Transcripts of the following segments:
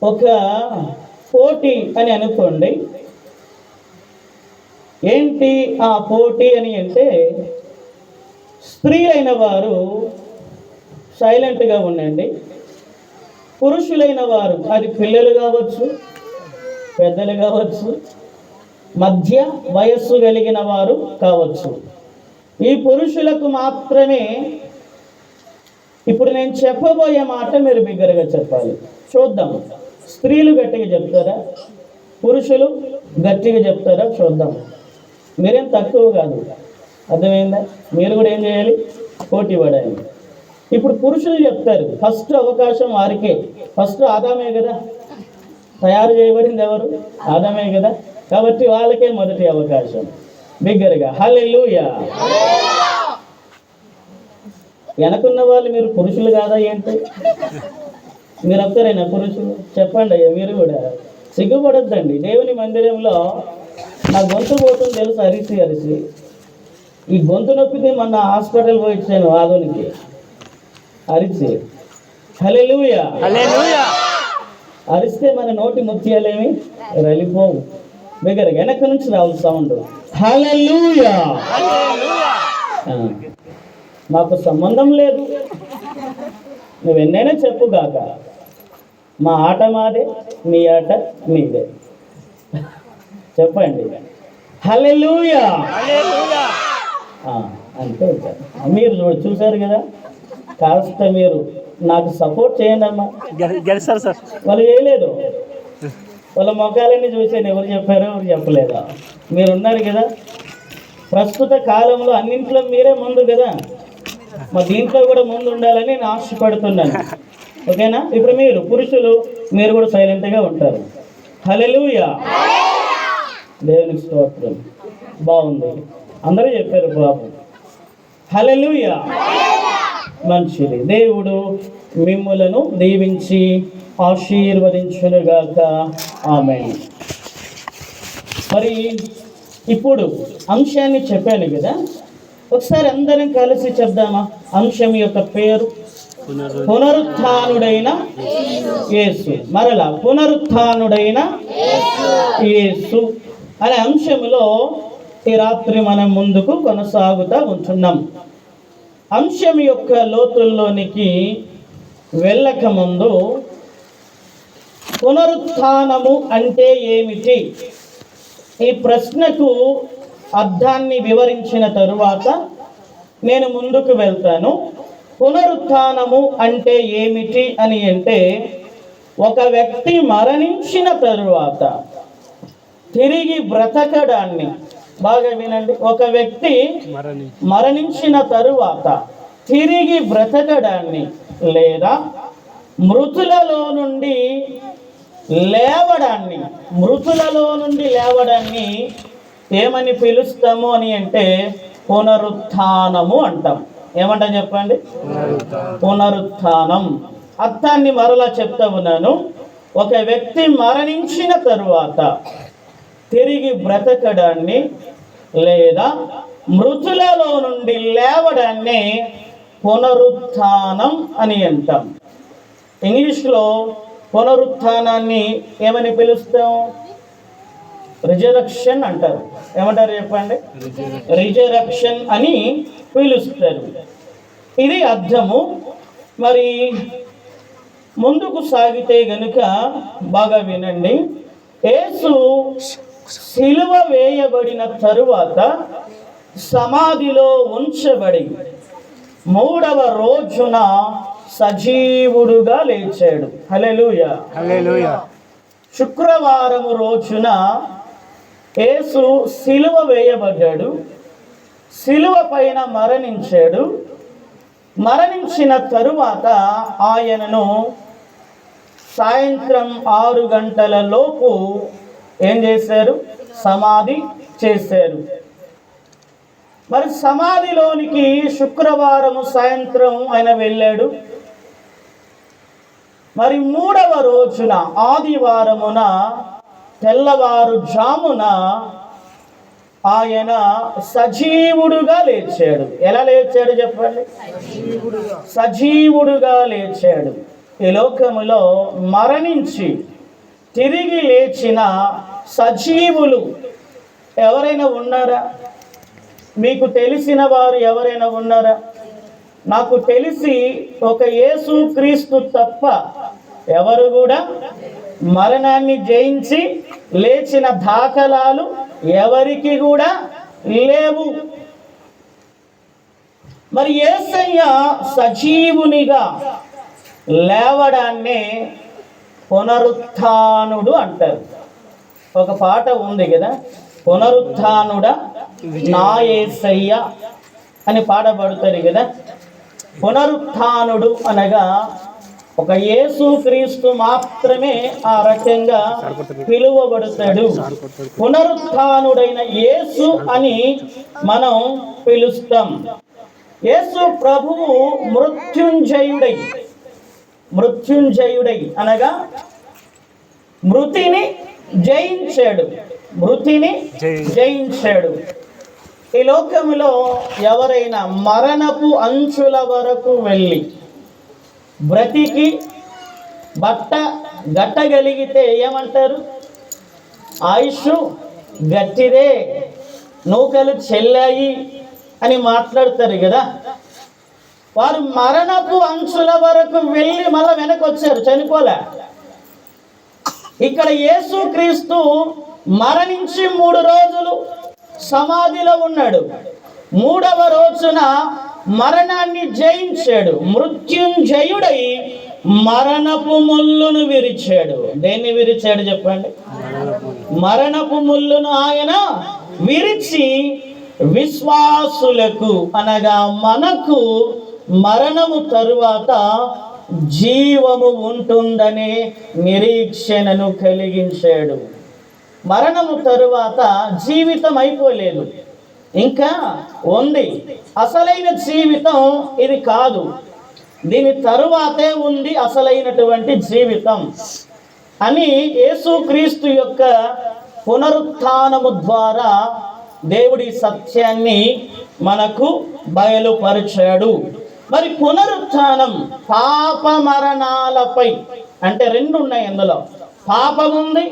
ఒక పోటీ అని అనుకోండి. ఏంటి ఆ పోటీ అని అంటే, స్త్రీలైన వారు సైలెంట్గా ఉండండి, పురుషులైన వారు, అది పిల్లలు కావచ్చు, పెద్దలు కావచ్చు, మధ్య వయస్సు కలిగిన వారు కావచ్చు, ఈ పురుషులకు మాత్రమే ఇప్పుడు నేను చెప్పబోయే మాట మీరు బిగ్గరగా చెప్పాలి. చూద్దాం, స్త్రీలు గట్టిగా చెప్తారా, పురుషులు గట్టిగా చెప్తారా? చూద్దాం. మీరేం తక్కువ కాదు, అర్థమైందా? మీరు కూడా ఏం చేయాలి? పోటీ పడాలి. ఇప్పుడు పురుషులు చెప్తారు, ఫస్ట్ అవకాశం వారికే. ఫస్ట్ ఆదామే కదా, తయారు చేయబడింది ఎవరు? ఆదామే కదా, కాబట్టి వాళ్ళకే మొదటి అవకాశం. బిగ్గరగా హల్లెలూయా. వెనకున్న వాళ్ళు మీరు పురుషులు కాదా ఏంటి? మీరు ఒక్కరైనా పురుషులు? చెప్పండి అయ్యా, మీరు కూడా సిగ్గుపడొద్దండి. దేవుని మందిరంలో నా గొంతు పోతుంది తెలుసు, అరిసి అరిసి. ఈ గొంతు నొప్పితే మొన్న హాస్పిటల్ పోయి ఇచ్చాను ఆదోనికి, అరిచి. హల్లెలూయా. అరిస్తే మన నోటి ముత్యాలేమి రలిపోవు. దగ్గర వెనక నుంచి రావు సౌండ్. హల్లెలూయా. మాకు సంబంధం లేదు, నువ్వు ఎన్నైనా చెప్పుగాక. మా ఆట మాదే, మీ ఆట మీదే. చెప్పండి హల్లెలూయా. అంతే. మీరు చూశారు కదా, కాస్త మీరు నాకు సపోర్ట్ చేయండి అమ్మా. గెలిచారు సార్. వాళ్ళు చేయలేదు, వాళ్ళ మొఖాలన్నీ చూసాను, ఎవరు చెప్పారో ఎవరు చెప్పలేదా? మీరు ఉన్నారు కదా, ప్రస్తుత కాలంలో అన్నింట్లో మీరే ముందు కదా, మా దీంట్లో కూడా ముందు ఉండాలని నేను ఆశపడుతున్నాను. ఓకేనా? ఇప్పుడు మీరు పురుషులు, మీరు కూడా సైలెంట్గా ఉంటారు. హల్లెలూయా. దేవునికి స్తోత్రం. బాగుంది, అందరూ చెప్పారు బాబు. హల్లెలూయా. మంచిది. దేవుడు మిమ్ములను దీవించి ఆశీర్వదించునుగాక. ఆమేన్. మరి ఇప్పుడు అంశాన్ని చెప్పాను కదా, ఒకసారి అందరం కలిసి చెప్దామా? అంశం యొక్క పేరు పునరుత్థానుడైన యేసు. మరలా పునరుత్థానుడైన యేసు అనే అంశంలో ఈ రాత్రి మనం ముందుకు కొనసాగుతూ ఉంటున్నాం. అంశం యొక్క లోతుల్లోనికి వెళ్ళక ముందు పునరుత్థానము అంటే ఏమిటి, ఈ ప్రశ్నకు అర్థాన్ని వివరించిన తరువాత నేను ముందుకు వెళ్తాను. పునరుత్థానము అంటే ఏమిటి అని అంటే, ఒక వ్యక్తి మరణించిన తరువాత తిరిగి బ్రతకడాన్ని. బాగా వినండి, ఒక వ్యక్తి మరణించిన తరువాత తిరిగి బ్రతకడాన్ని లేదా మృతులలో నుండి లేవడాన్ని ఏమని పిలుస్తాము అని అంటే పునరుత్థానము అంటాం. ఏమంటాం చెప్పండి? పునరుత్థానం. అర్థాన్ని మరలా చెప్తా ఉన్నాను. ఒక వ్యక్తి మరణించిన తరువాత తిరిగి బ్రతకడాన్ని లేదా మృతులలో నుండి లేవడాన్ని పునరుత్థానం అని అంటాం. ఇంగ్లీష్లో పునరుత్థానాన్ని ఏమని పిలుస్తాం? రిజరక్షన్ అంటారు. ఏమంటారు చెప్పండి? రిజరక్షన్ అని పిలుస్తారు. ఇది అర్థము. మరి ముందుకు సాగితే గనుక బాగా వినండి. యేసు సిలువ వేయబడిన తరువాత సమాధిలో ఉంచబడి 3వ రోజున సజీవుడుగా లేచాడు. హల్లెలూయా. హల్లెలూయా. శుక్రవారము రోజున యేసు సిలువ వేయబడ్డాడు, సిలువ పైన మరణించాడు. మరణించిన తరువాత ఆయనను సాయంత్రం 6 గంటల లోపు ఏం చేశారు? సమాధి చేశారు. మరి సమాధిలోనికి శుక్రవారము సాయంత్రం ఆయన వెళ్ళాడు. మరి 3వ రోజున ఆదివారమున తెల్లవారుజామున ఆయన సజీవుడుగా లేచాడు. ఎలా లేచాడు చెప్పండి? సజీవుడుగా లేచాడు. ఈ లోకములో మరణించి తిరిగి లేచిన సజీవులు ఎవరైనా ఉన్నారా? మీకు తెలిసిన వారు ఎవరైనా ఉన్నారా? నాకు తెలిసి ఒక యేసు క్రీస్తు తప్ప ఎవరు కూడా మరణాన్ని జయించి లేచిన దాఖలాలు ఎవరికి కూడా లేవు. మరి యేసయ్య సజీవునిగా లేవడాన్నే పునరుత్థానుడు అంటారు. ఒక పాట ఉంది కదా, పునరుత్థానుడా నా యేసయ్య అని పాడబడుతుంది కదా. పునరుత్థానుడు అనగా ఒక యేసు క్రీస్తు మాత్రమే ఆ రకంగా పిలువబడతాడు. పునరుత్థానుడైన యేసు అని మనం పిలుస్తాం. యేసు ప్రభువు మృత్యుంజయుడై అనగా మృతిని జయించాడు. ఈ లోకములో ఎవరైనా మరణపు అంచుల వరకు వెళ్ళి బ్రతికి గట్టగలిగితే ఏమంటారు? ఆయుష్ గట్టిదే, నూకలు చెల్లాయి అని మాట్లాడతారు కదా. వారు మరణపు అంచుల వరకు వెళ్ళి మళ్ళీ వెనక్కి వచ్చారు, చనిపోలే. ఇక్కడ యేసుక్రీస్తు మరణించి 3 రోజులు సమాధిలో ఉన్నాడు. 3వ రోజున మరణాన్ని జయించాడు. మృత్యుంజయుడై మరణపు ముల్లును విరిచాడు. దేన్ని విరిచాడు చెప్పండి? మరణపు ముల్లును ఆయన విరిచి విశ్వాసులకు అనగా మనకు మరణము తరువాత జీవము ఉంటుందనే నిరీక్షణను కలిగించాడు. మరణము తరువాత జీవితం అయిపోలేదు, ఇంకా ఉంది. అసలైన జీవితం ఇది కాదు, దీని తరువాతే ఉంది అసలైనటువంటి జీవితం అని యేసుక్రీస్తు యొక్క పునరుత్థానము ద్వారా దేవుడి సత్యాన్ని మనకు బయలుపరిచాడు. మరి పునరుత్థానం పాప మరణాలపై, అంటే 2 ఉన్నాయి అందులో, పాపం ఉంది,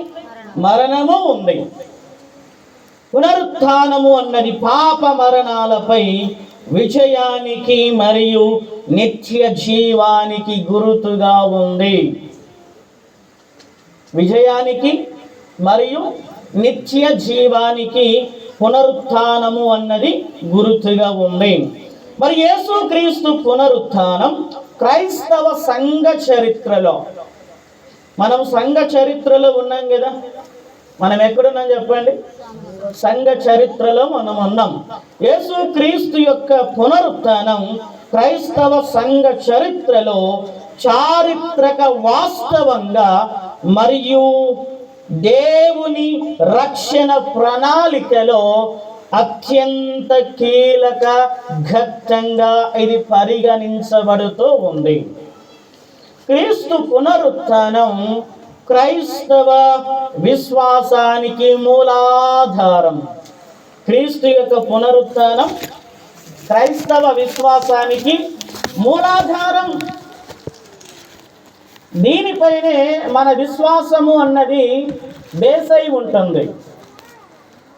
మరణము ఉంది. పునరుత్థానము అన్నది పాప మరణాలపై విజయానికి మరియు నిత్య జీవానికి గుర్తుగా ఉంది. విజయానికి మరియు నిత్య జీవానికి పునరుత్థానము అన్నది గుర్తుగా ఉంది. మరి యేసుక్రీస్తు పునరుత్థానం క్రైస్తవ సంఘ చరిత్రలో, మనం సంఘ చరిత్రలో ఉన్నాం కదా. మనం ఎక్కడున్నాం చెప్పండి? సంఘ చరిత్రలో మనం ఉన్నాం. యేసుక్రీస్తు యొక్క పునరుత్థానం క్రైస్తవ సంఘ చరిత్రలో చారిత్రక వాస్తవంగా మరియు దేవుని రక్షణ ప్రణాళికలో అత్యంత కీలక ఘట్టంగా ఇది పరిగణించబడుతూ ఉంది. క్రీస్తు పునరుత్థానం క్రైస్తవ విశ్వాసానికి మూలాధారం. క్రీస్తు యొక్క పునరుత్థానం క్రైస్తవ విశ్వాసానికి మూలాధారం. దీనిపైనే మన విశ్వాసము అన్నది బేస్ అయి ఉంటుంది.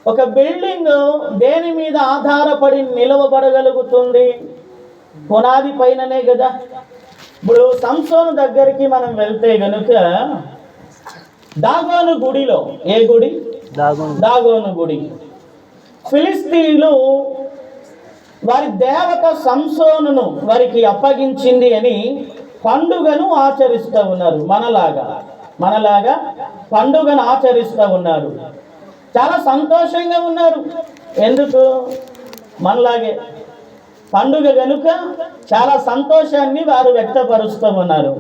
ఒక బిల్డింగ్ దేని మీద ఆధారపడి నిలవబడగలుగుతుంది? పునాది పైననే కదా. ఇప్పుడు సంసోను దగ్గరికి మనం వెళ్తే గనుక దాగోను గుడిలో, ఏ గుడి? దాగోను గుడి. ఫిలిస్తీన్లు వారి దేవత సంసోనును వారికి అప్పగించింది అని పండుగను ఆచరిస్తూ ఉన్నారు. మనలాగా పండుగను ఆచరిస్తూ ఉన్నారు. చాలా సంతోషంగా ఉన్నారు. ఎందుకు? మనలాగే పండుగ కనుక చాలా సంతోషాన్ని వారు వ్యక్తపరుస్తూ ఉన్నారు.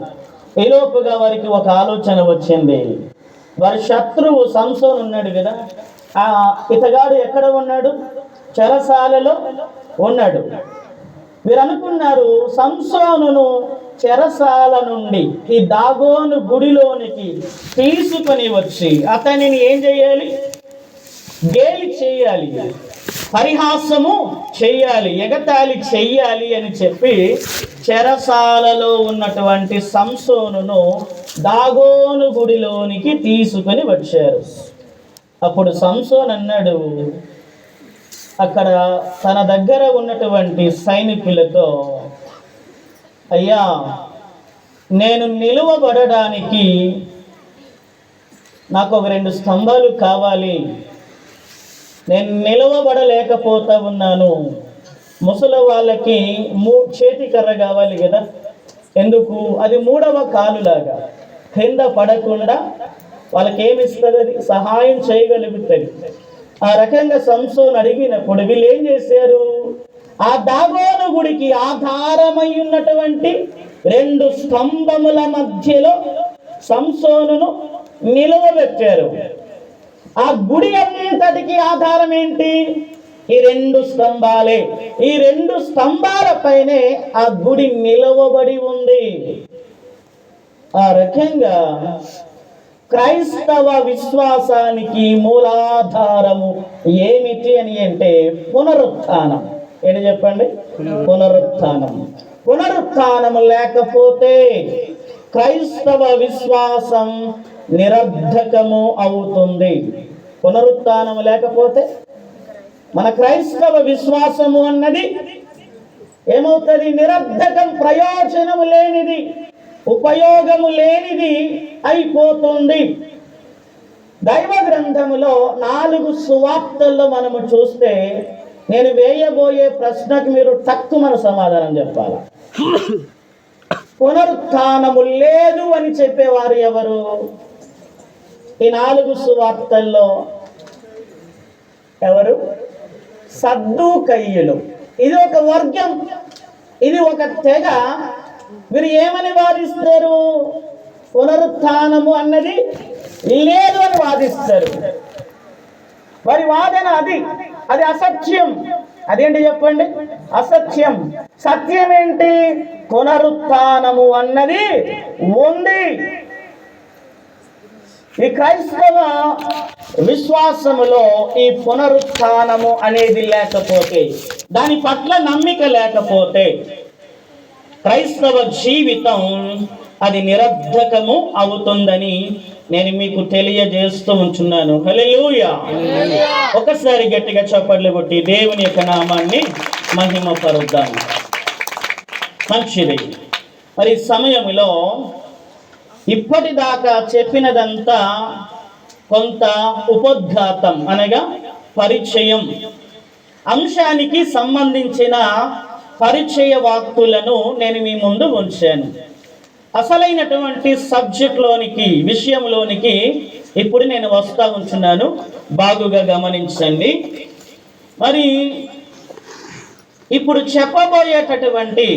ఈలోపుగా వారికి ఒక ఆలోచన వచ్చింది. వారి శత్రువు సంసోను ఉన్నాడు కదా, ఇతగాడు ఎక్కడ ఉన్నాడు? చెరసాలలో ఉన్నాడు. వీరు అనుకున్నారు, సంసోనును చెరసాల నుండి ఈ దాగోను గుడిలోనికి తీసుకొని వచ్చి అతనిని ఏం చేయాలి? గేలి చేయాలి, పరిహాసము చెయ్యాలి, ఎగతాళి చెయ్యాలి అని చెప్పి చెరసాలలో ఉన్నటువంటి సంసోనును దాగోను గుడిలోనికి తీసుకొని వచ్చారు. అప్పుడు సంసోన్ అన్నాడు, అక్కడ తన దగ్గర ఉన్నటువంటి సైనికులతో, అయ్యా, నేను నిలువబడడానికి నాకు ఒక 2 స్తంభాలు కావాలి, నేను నిలవబడలేకపోతా ఉన్నాను. ముసలి వాళ్ళకి చేతి కర్ర కావాలి కదా, ఎందుకు? అది 3వ కాలులాగా కింద పడకుండా వాళ్ళకి ఏమిస్తుంది, అది సహాయం చేయగలుగుతుంది. ఆ రకంగా సంసోన్ అడిగినప్పుడు వీళ్ళు ఏం చేశారు, ఆ దాగోను గుడికి ఆధారమై ఉన్నటువంటి 2 స్తంభముల మధ్యలో సంసోనును నిలవబెట్టారు. ఆ గుడి అంతటికి ఆధారం ఏంటి? ఈ 2 స్తంభాలే. ఈ 2 స్తంభాలపైనే ఆ గుడి నిలవబడి ఉంది. ఆ రకంగా క్రైస్తవ విశ్వాసానికి మూలాధారము ఏమిటి అని అంటే పునరుత్థానం. ఏంటి చెప్పండి? పునరుత్థానం. పునరుత్థానము లేకపోతే క్రైస్తవ విశ్వాసం నిరర్ధకము అవుతుంది. పునరుత్థానము లేకపోతే మన క్రైస్తవ విశ్వాసము అన్నది ఏమవుతుంది? నిరర్ధకం, ప్రయోజనము లేనిది, ఉపయోగము లేనిది అయిపోతుంది. దైవ గ్రంథములో 4 సువార్తల్లో మనము చూస్తే, నేను వేయబోయే ప్రశ్నకు మీరు తక్కువ సమాధానం చెప్పాలి. పునరుత్థానము లేదు అని చెప్పేవారు ఎవరు? ఈ 4 సువార్తల్లో ఎవరు? సద్దూకయ్యులు. ఇది ఒక వర్గం, ఇది ఒక తెగ. మీరు ఏమని వాదిస్తారు? పునరుత్థానము అన్నది లేదు అని వాదిస్తారు. వారి వాదన అది అసత్యం. అదేంటి చెప్పండి? అసత్యం. సత్యం ఏంటి? పునరుత్థానము అన్నది ఉంది. ఈ క్రైస్తవ విశ్వాసములో ఈ పునరుత్థానము అనేది లేకపోతే, దాని పట్ల నమ్మిక లేకపోతే క్రైస్తవ జీవితం అది నిరర్ధకము అవుతుందని నేను మీకు తెలియజేస్తూ ఉంటున్నాను. హల్లెలూయా. ఒకసారి గట్టిగా చప్పట్లు కొట్టి దేవుని యొక్క నామాన్ని మహిమపరుద్దాం. మంచిది. మరి సమయంలో ఇప్పటిదాకా చెప్పినదంతా కొంత ఉపోద్ఘాతం అనగా పరిచయం అంశానికి సంబంధించిన పరిచయ వాక్కులను నేను మీ ముందు ఉంచాను. అసలైనటువంటి సబ్జెక్ట్లోనికి, విషయంలోనికి ఇప్పుడు నేను వస్తా ఉంటున్నాను. బాగుగా గమనించండి. మరి ఇప్పుడు చెప్పబోయేటటువంటి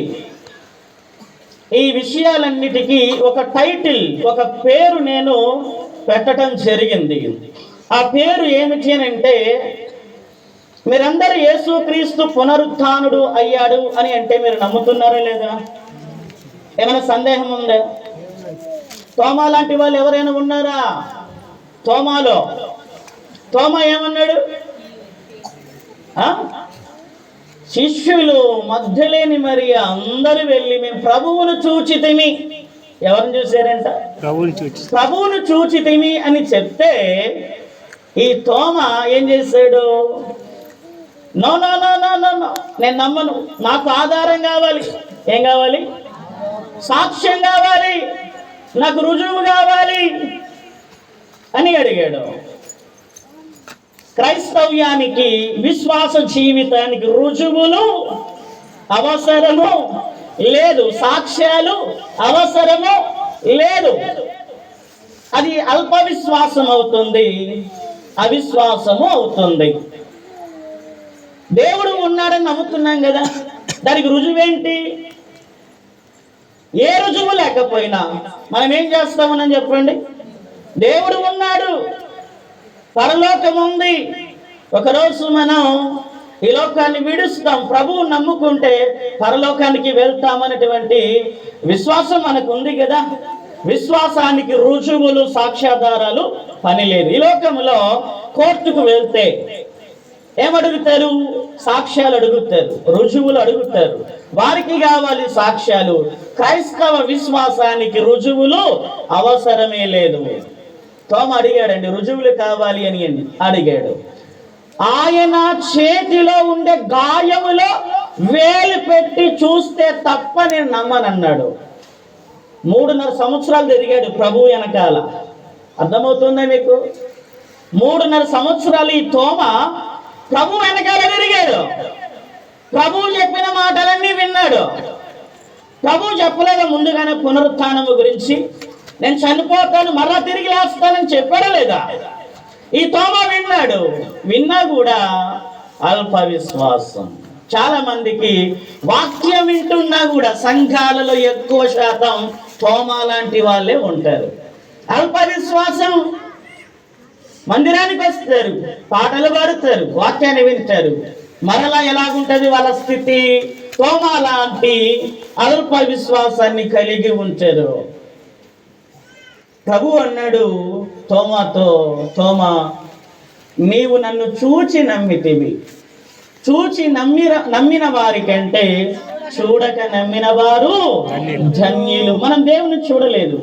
ఈ విషయాలన్నిటికీ ఒక టైటిల్, ఒక పేరు నేను పెట్టడం జరిగింది. ఆ పేరు ఏమిటి అని అంటే, మీరందరూ యేసుక్రీస్తు పునరుత్థానుడు అయ్యాడు అని అంటే మీరు నమ్ముతున్నారా లేదా? ఏమైనా సందేహం ఉందా? తోమా లాంటి వాళ్ళు ఎవరైనా ఉన్నారా? తోమా ఏమన్నాడు? శిష్యులు మధ్యలేని మరి అందరూ వెళ్ళి మేము ప్రభువును చూచితిమి. ఎవరిని చూశారంట? ప్రభువును చూచితిమి అని చెప్తే ఈ తోమా ఏం చేశాడు? No no no no no no, నేను నమ్మను, నాకు ఆధారం కావాలి. ఏం కావాలి? సాక్ష్యం కావాలి, నాకు రుజువు కావాలి అని అడిగాడు. క్రైస్తవ్యానికి, విశ్వాస జీవితానికి రుజువులు అవసరము లేదు, సాక్ష్యాలు అవసరము లేదు. అది అల్ప విశ్వాసం అవుతుంది, అవిశ్వాసము అవుతుంది. దేవుడు ఉన్నాడని నమ్ముతున్నాం కదా, దానికి రుజువేంటి? ఏ రుజువు లేకపోయినా మనం ఏం చేస్తామని చెప్పండి? దేవుడు ఉన్నాడు, పరలోకం ఉంది, ఒకరోజు మనం ఈ లోకాన్ని విడుస్తాం, ప్రభువు నమ్ముకుంటే పరలోకానికి వెళ్తామనేటువంటి విశ్వాసం మనకు ఉంది కదా. విశ్వాసానికి రుజువులు, సాక్ష్యాధారాలు పని లేదు. ఈ లోకంలో కోర్టుకు వెళ్తే ఏమడుగుతారు? సాక్ష్యాలు అడుగుతారు, రుజువులు అడుగుతారు. వారికి కావాలి సాక్ష్యాలు, క్రైస్తవ విశ్వాసానికి రుజువులు అవసరమే లేదు. తోమ అడిగాడండి, రుజువులు కావాలి అని అడిగాడు. ఆయన చేతిలో ఉండే గాయములో వేలు పెట్టి చూస్తే తప్ప నేను నమ్మనన్నాడు. 3.5 సంవత్సరాలు తిరిగాడు ప్రభు వెనకాల. అర్థమవుతుందా మీకు? 3.5 సంవత్సరాలు ఈ తోమ ప్రభు వెనకాల తిరిగాడు. ప్రభు చెప్పిన మాటలన్నీ విన్నాడు. ప్రభు చెప్పలేదా ముందుగానే పునరుత్థానము గురించి? నేను చనిపోతాను మరలా తిరిగి లేస్తానని చెప్పాడా లేదా? ఈ తోమ విన్నాడు. విన్నా కూడా అల్ప విశ్వాసం. చాలా మందికి వాక్యం వింటున్నా కూడా సంఘాలలో ఎక్కువ శాతం తోమ లాంటి వాళ్ళే ఉంటారు. అల్ప విశ్వాసం. మందిరానికి వస్తారు, పాటలు పాడుతారు, వాక్యాన్ని వింటారు, మరలా ఎలాగుంటది వాళ్ళ స్థితి? తోమ లాంటి అల్ప విశ్వాసాన్ని కలిగి ఉంటారు. ప్రభు అన్నాడు తోమాతో, తోమా, నీవు నన్ను చూచి నమ్మితివి. చూచి నమ్మిన వారికంటే చూడక నమ్మిన వారు ధన్యులు. మనం దేవుని చూడలేదు,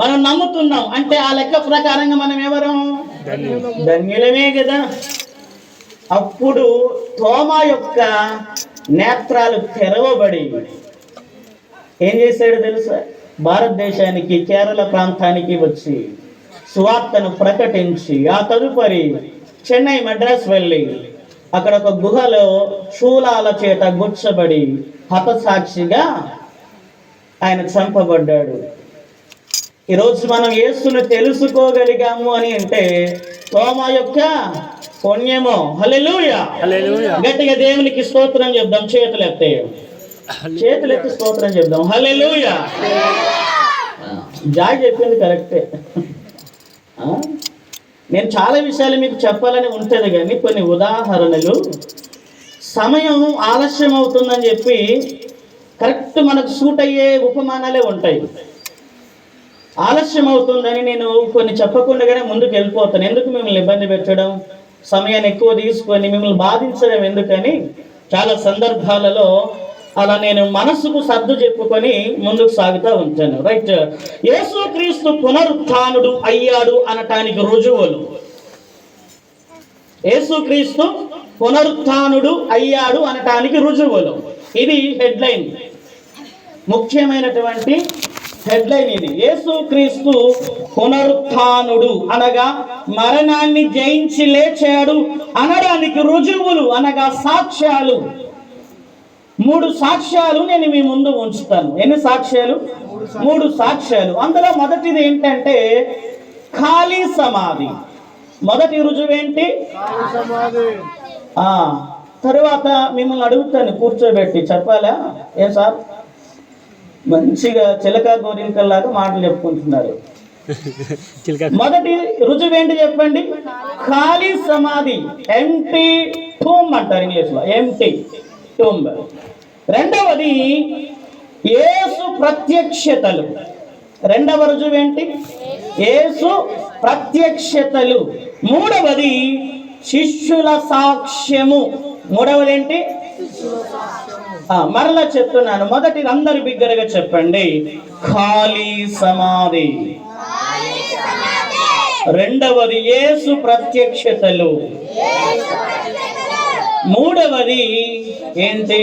మనం నమ్ముతున్నాం అంటే ఆ లెక్క ప్రకారంగా మనం ఎవరం? ధన్యులమే కదా. అప్పుడు తోమా యొక్క నేత్రాలు తెరవబడి ఏం చేశాడు తెలుసా? భారతదేశానికి కేరళ ప్రాంతానికి వచ్చి సువార్తను ప్రకటించి ఆ తదుపరి చెన్నై, మద్రాస్ వెళ్ళి అక్కడ ఒక గుహలో శూలాల చేత గుచ్చబడి హతసాక్షిగా ఆయన చంపబడ్డాడు. ఈరోజు మనం యేసును తెలుసుకోగలిగాము అని అంటే తోమా యొక్క పుణ్యమో. హల్లెలూయా. గట్టిగా దేవునికి స్తోత్రం చెప్దాం. చేతులెత్తి స్తోత్రం చెప్దాం. హల్లెలూయా. జాయ్ చెప్పింది కరెక్టే. నేను చాలా విషయాలు మీకు చెప్పాలని ఉంటుంది, కానీ కొన్ని ఉదాహరణలు సమయం ఆలస్యం అవుతుందని చెప్పి కరెక్ట్ మనకు సూట్ అయ్యే ఉపమానాలే ఉంటాయి. ఆలస్యం అవుతుందని నేను కొన్ని చెప్పకుండానే ముందుకు వెళ్ళిపోతాను. ఎందుకు మిమ్మల్ని ఇబ్బంది పెట్టడం, సమయాన్ని ఎక్కువ తీసుకొని మిమ్మల్ని బాధించడం ఎందుకని చాలా సందర్భాలలో అలా నేను మనసుకు సర్దు చెప్పుకొని ముందుకు సాగుతూ ఉంటాను. రైట్. యేసుక్రీస్తు పునరుత్థానుడు అయ్యాడు అనటానికి రుజువులు. యేసుక్రీస్తు పునరుత్థానుడు అయ్యాడు అనటానికి రుజువులు. ఇది హెడ్లైన్, ముఖ్యమైనటువంటి హెడ్లైన్ ఇది. యేసుక్రీస్తు పునరుత్థానుడు అనగా మరణాన్ని జయించి లేచాడు అనడానికి రుజువులు అనగా సాక్ష్యాలు. 3 సాక్ష్యాలు నేను మీ ముందు ఉంచుతాను. ఎన్ని సాక్ష్యాలు? 3 సాక్ష్యాలు. అందులో మొదటిది ఏంటంటే ఖాళీ సమాధి. మొదటి రుజువు ఏంటి? తరువాత మిమ్మల్ని అడుగుతాను కూర్చోబెట్టి, చెప్పాలా? ఏ సార్ మంచిగా చిలక గోరింకల్లాగా మాటలు చెప్పుకుంటున్నారు. మొదటి రుజువు ఏంటి చెప్పండి? ఖాళీ సమాధి, ఎంటీ టూంబ్ అంటారు ఇంగ్లీష్ లో, ఎంటీ టూంబ్. రెండవది యేసు ప్రత్యక్షతలు. రెండవ రుజువు ఏంటి? యేసు ప్రత్యక్షతలు. మూడవది శిష్యుల సాక్ష్యము. మూడవది ఏంటి? మరలా చెప్తున్నాను. మొదటిది అందరు బిగ్గరగా చెప్పండి, ఖాళీ సమాధి. రెండవది యేసు ప్రత్యక్షతలు. మూడవది ఏంటి?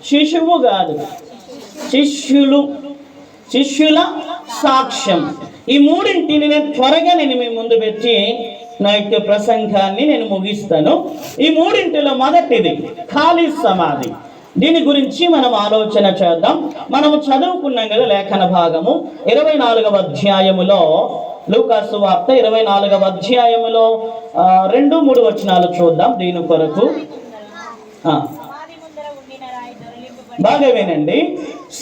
శిశువు కాదు, శిష్యుల సాక్ష్యం. ఈ మూడింటిని నేను త్వరగా మీ ముందు పెట్టి నా యొక్క ప్రసంగాన్ని నేను ముగిస్తాను. ఈ మూడింటిలో మొదటిది ఖాళీ సమాధి. దీని గురించి మనం ఆలోచన చేద్దాం. మనము చదువుకున్నాం కదా లేఖన భాగము 24వ అధ్యాయములో, లూకాసు వార్త 24వ అధ్యాయములో 2-3 వచనాలు చూద్దాం. దీని కొరకు బాగా వినండి.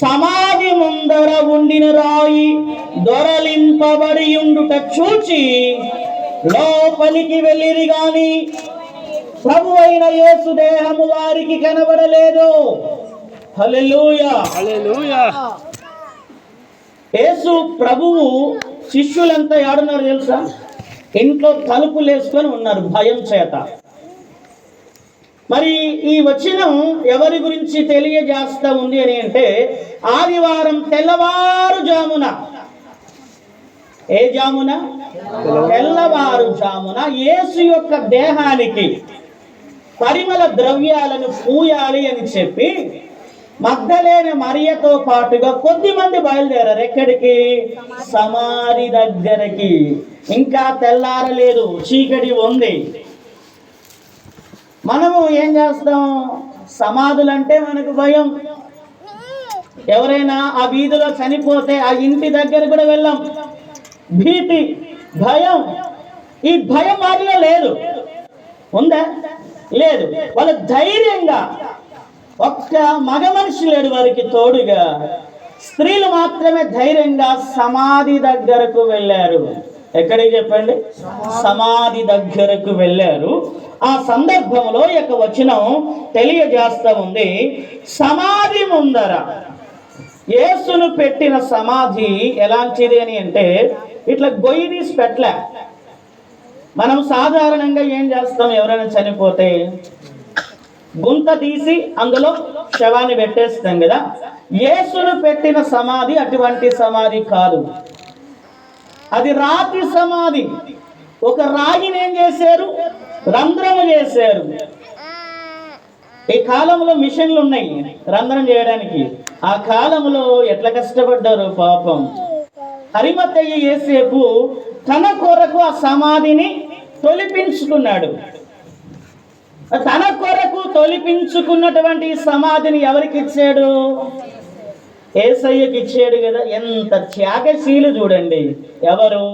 సమాధి ముందర ఉండిన రాయి దొరలింపబడి ఉండుట చూచి లోపలికి వెళ్ళిరి గాని ప్రభు అయిన యేసు దేహము వారికి కనబడలేదు. హల్లెలూయా. యేసు ప్రభువు శిష్యులంతా ఏడున్నారు తెలుసా? ఇంట్లో తలుపులు వేసుకొని ఉన్నారు భయం చేత. మరి ఈ వచనం ఎవరి గురించి తెలియజేస్తా ఉంది అని అంటే, ఆదివారం తెల్లవారుజామున, ఏ జామున? తెల్లవారుజామున యేసు యొక్క దేహానికి పరిమళ ద్రవ్యాలను పూయాలి అని చెప్పి మగ్దలేనే మరియతో పాటుగా కొద్దిమంది బయలుదేరారు. ఎక్కడికి? సమాధి దగ్గరికి. ఇంకా తెల్లారలేదు, చీకటి ఉంది. మనము ఏం చేస్తాం? సమాధులంటే మనకు భయం. ఎవరైనా ఆ వీధిలో చనిపోతే ఆ ఇంటి దగ్గర కూడా వెళ్ళాం. భీతి, భయం. ఈ భయం వారిలో లేదు. ఉందా? లేదు. వాళ్ళు ధైర్యంగా, ఒక్క మగ మనిషి లేడు వారికి తోడుగా, స్త్రీలు మాత్రమే ధైర్యంగా సమాధి దగ్గరకు వెళ్ళారు. ఎక్కడికి చెప్పండి? సమాధి దగ్గరకు వెళ్ళారు. ఆ సందర్భంలో యొక్క వచనం తెలియజేస్తా ఉంది, సమాధి ముందర యేసును పెట్టిన సమాధి ఎలాంటిది అని అంటే, ఇట్లా గొయ్యి తీసి పెట్టలే. మనం సాధారణంగా ఏం చేస్తాం? ఎవరైనా చనిపోతే గుంత తీసి అందులో శవాన్ని పెట్టేస్తాం కదా. యేసును పెట్టిన సమాధి అటువంటి సమాధి కాదు. అది రాతి సమాధి. ఒక రాగిని ఏం చేశారు? రంధ్రము చేశారు. ఈ కాలంలో మిషన్లు ఉన్నాయి రంధ్రం చేయడానికి. ఆ కాలంలో ఎట్లా కష్టపడ్డారు పాపం. అరిమత్తయ్య యేసేపు తన కొరకు ఆ సమాధిని తొలిపించుకున్నాడు. తన కొరకు తొలిపించుకున్నటువంటి సమాధిని ఎవరికి ఇచ్చాడు? యేసయ్యకి ఇచ్చాడు కదా. ఎంత త్యాగశీలు చూడండి. ఎవరు?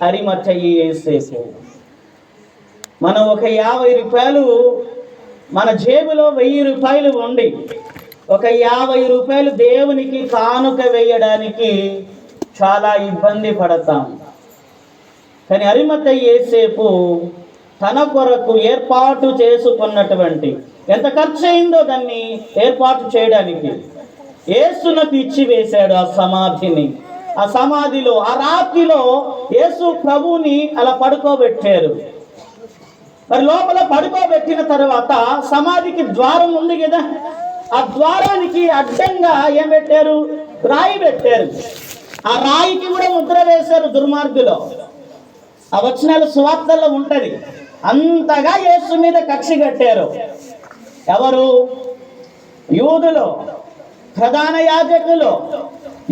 అరిమత్తయ్య యేసేపు. మనం ఒక 50 రూపాయలు మన జేబులో 1000 రూపాయలు ఉండి ఒక 50 రూపాయలు దేవునికి కానుక వేయడానికి చాలా ఇబ్బంది పడతాం. కానీ అరిమత్తయ్య యేసేపు తన కొరకు ఏర్పాటు చేసుకున్నటువంటి, ఎంత ఖర్చు అయిందో దాన్ని ఏర్పాటు చేయడానికి, యేసునకు ఇచ్చి వేశాడు ఆ సమాధిని. ఆ సమాధిలో ఆ రాత్రిలో యేసు ప్రభువుని అలా పడుకోబెట్టారు. మరి లోపల పడుకోబెట్టిన తర్వాత సమాధికి ద్వారం ఉంది కదా, ఆ ద్వారానికి అడ్డంగా ఏం పెట్టారు? రాయి పెట్టారు. ఆ రాయికి కూడా ముద్ర వేశారు దుర్మార్గులో. ఆ వచనాలు సువార్తల్లో ఉంటది. అంతగా యేసు మీద కక్ష కట్టారు. ఎవరు? యూదులు, ప్రధాన యాజకులు